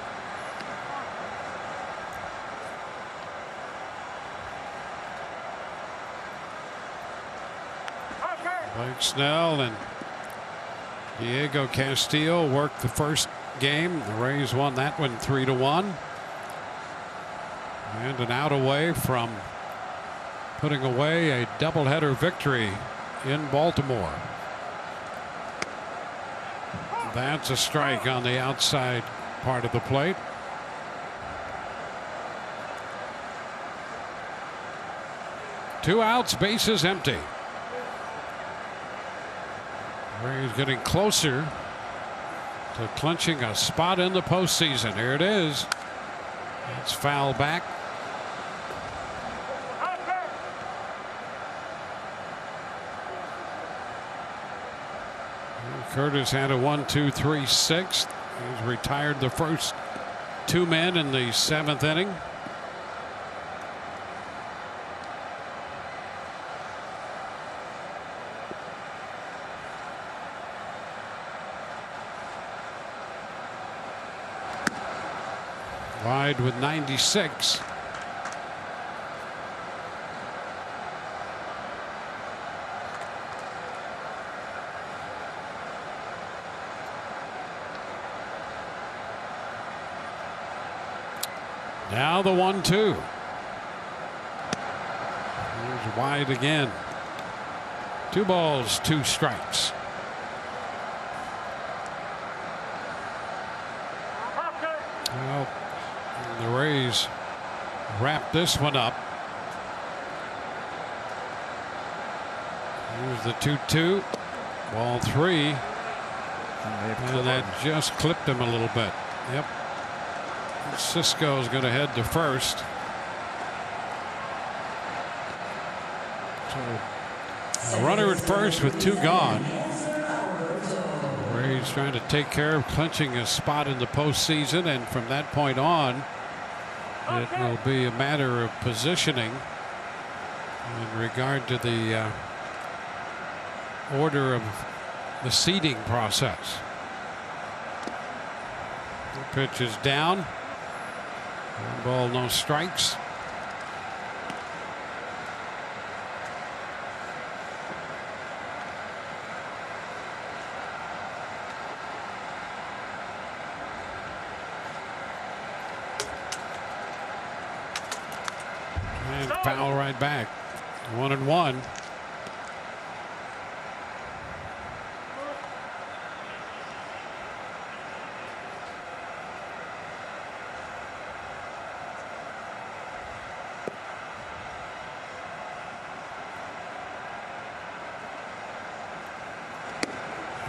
Blake Snell and Diego Castillo worked the first game. The Rays won that one 3-1. And an out away from putting away a doubleheader victory in Baltimore. That's a strike on the outside part of the plate. Two outs, bases empty. Rays getting closer to clinching a spot in the postseason. Here it is. It's foul back. Curtis had a 1-2-3-6. He's retired the first 2 men in the 7th inning. Wide with 96. Now the 1-2. Here's wide again. 2 balls, 2 strikes. Well, the Rays wrap this one up. Here's the 2-2. Ball 3. And that just clipped him a little bit. Yep. Cisco's going to head to first. So a runner at first with 2 gone. Rays trying to take care of clinching a spot in the postseason, and from that point on, it will be a matter of positioning in regard to the order of the seeding process. The pitch is down. 1 ball, no strikes. And foul right back. 1-1.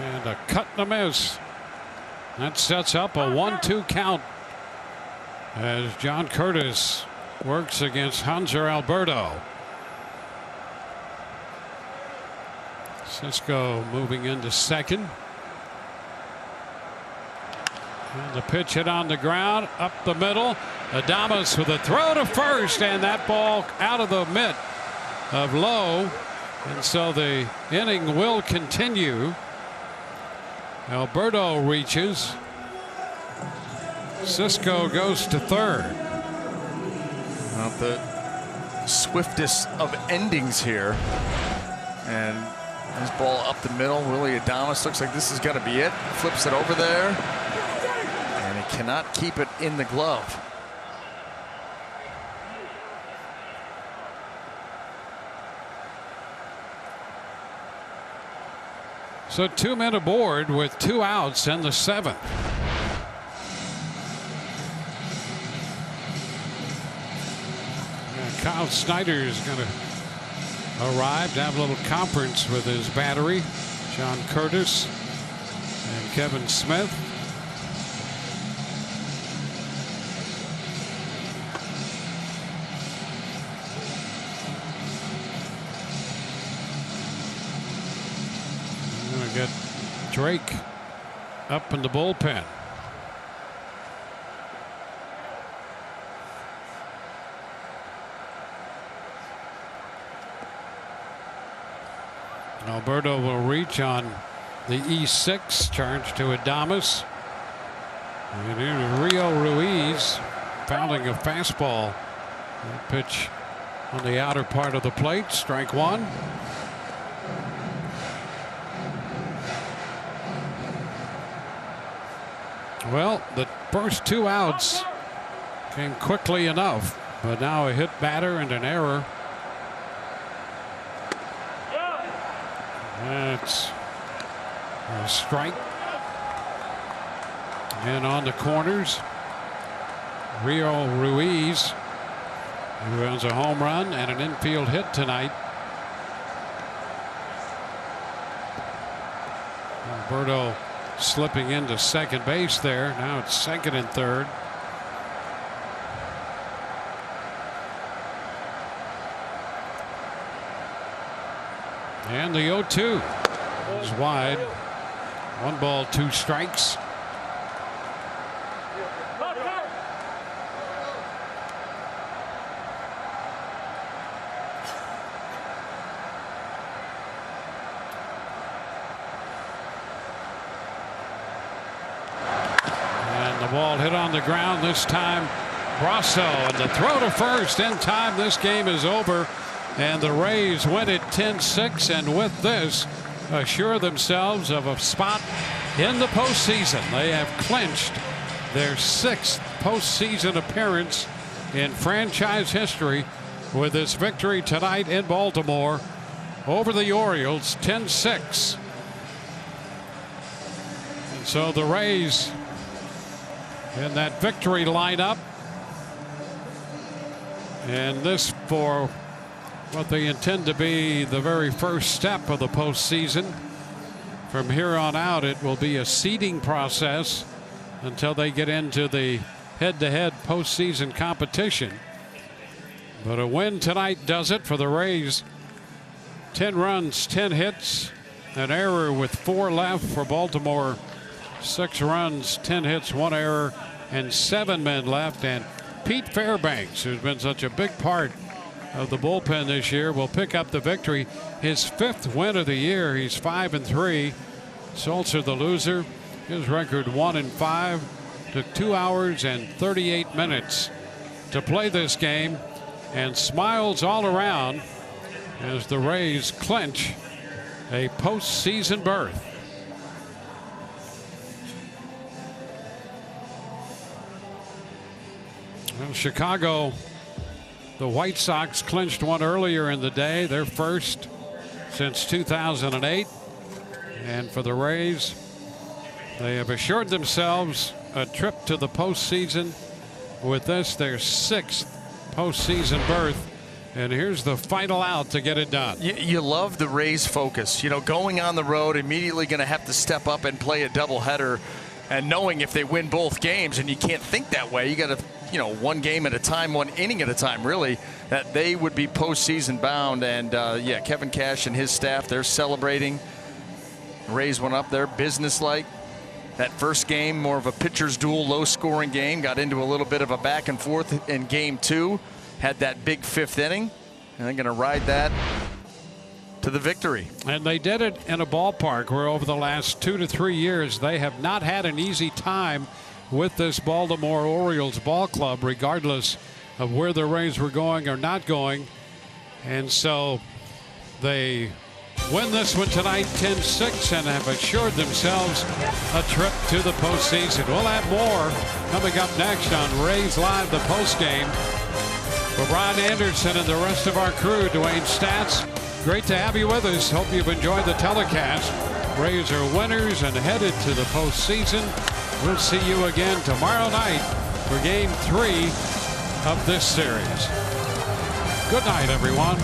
And a cut and a miss. That sets up a 1-2 count as John Curtis works against Hanser Alberto. Cisco moving into second. And the pitch hit on the ground, up the middle. Adames with a throw to first, and that ball out of the mitt of Lowe. And so the inning will continue. Alberto reaches. Cisco goes to third. Well, the swiftest of endings here. And this ball up the middle. Willie Adames looks like this is going to be it. Flips it over there. And he cannot keep it in the glove. So 2 men aboard with 2 outs in the 7th. Kyle Snyder is going to arrive to have a little conference with his battery. John Curtis and Kevin Smith. We're going to get Drake up in the bullpen. Alberto will reach on the E6, charge to Adames. And here's Rio Ruiz fouling a fastball. That pitch on the outer part of the plate, strike 1. Well, the first 2 outs came quickly enough, but now a hit batter and an error. That's a strike. And on the corners, Rio Ruiz, who has a home run and an infield hit tonight. Alberto slipping into second base there. Now it's second and third. And the 0-2 is wide. 1 ball, 2 strikes. And the ball hit on the ground this time. Brasso, and the throw to first in time. This game is over. And the Rays win it 10-6, and with this assure themselves of a spot in the postseason. They have clinched their 6th postseason appearance in franchise history with this victory tonight in Baltimore over the Orioles, 10-6. And so the Rays in that victory lineup, and this for what they intend to be the very first step of the postseason. From here on out, it will be a seeding process until they get into the head-to-head postseason competition. But a win tonight does it for the Rays. 10 runs, 10 hits, an error with 4 left for Baltimore. 6 runs, 10 hits, 1 error, and 7 men left. And Pete Fairbanks, who's been such a big part of the bullpen this year, will pick up the victory. His 5th win of the year. He's 5-3. Sulzer the loser. His record 1-5. Took 2 hours and 38 minutes to play this game, and smiles all around as the Rays clinch a postseason berth. Well, Chicago, the White Sox clinched one earlier in the day, their first since 2008. And for the Rays, they have assured themselves a trip to the postseason with this, their 6th postseason berth. And here's the final out to get it done. You love the Rays' focus. You know, going on the road, immediately going to have to step up and play a doubleheader, and knowing if they win both games, and you can't think that way. You got to, one game at a time, 1 inning at a time, really, that they would be postseason bound. And yeah, Kevin Cash and his staff, they're celebrating. Rays went up there businesslike. That first game, more of a pitcher's duel, low-scoring game. Got into a little bit of a back and forth in game 2. Had that big 5th inning, and they're going to ride that to the victory. And they did it in a ballpark where over the last 2 to 3 years they have not had an easy time with this Baltimore Orioles ball club, regardless of where the Rays were going or not going. And so they win this one tonight 10-6 and have assured themselves a trip to the postseason. We'll have more coming up next on Rays Live, the postgame. For Brian Anderson and the rest of our crew, Dwayne Stats, great to have you with us. Hope you've enjoyed the telecast. Rays are winners and headed to the postseason. We'll see you again tomorrow night for Game 3 of this series. Good night, everyone.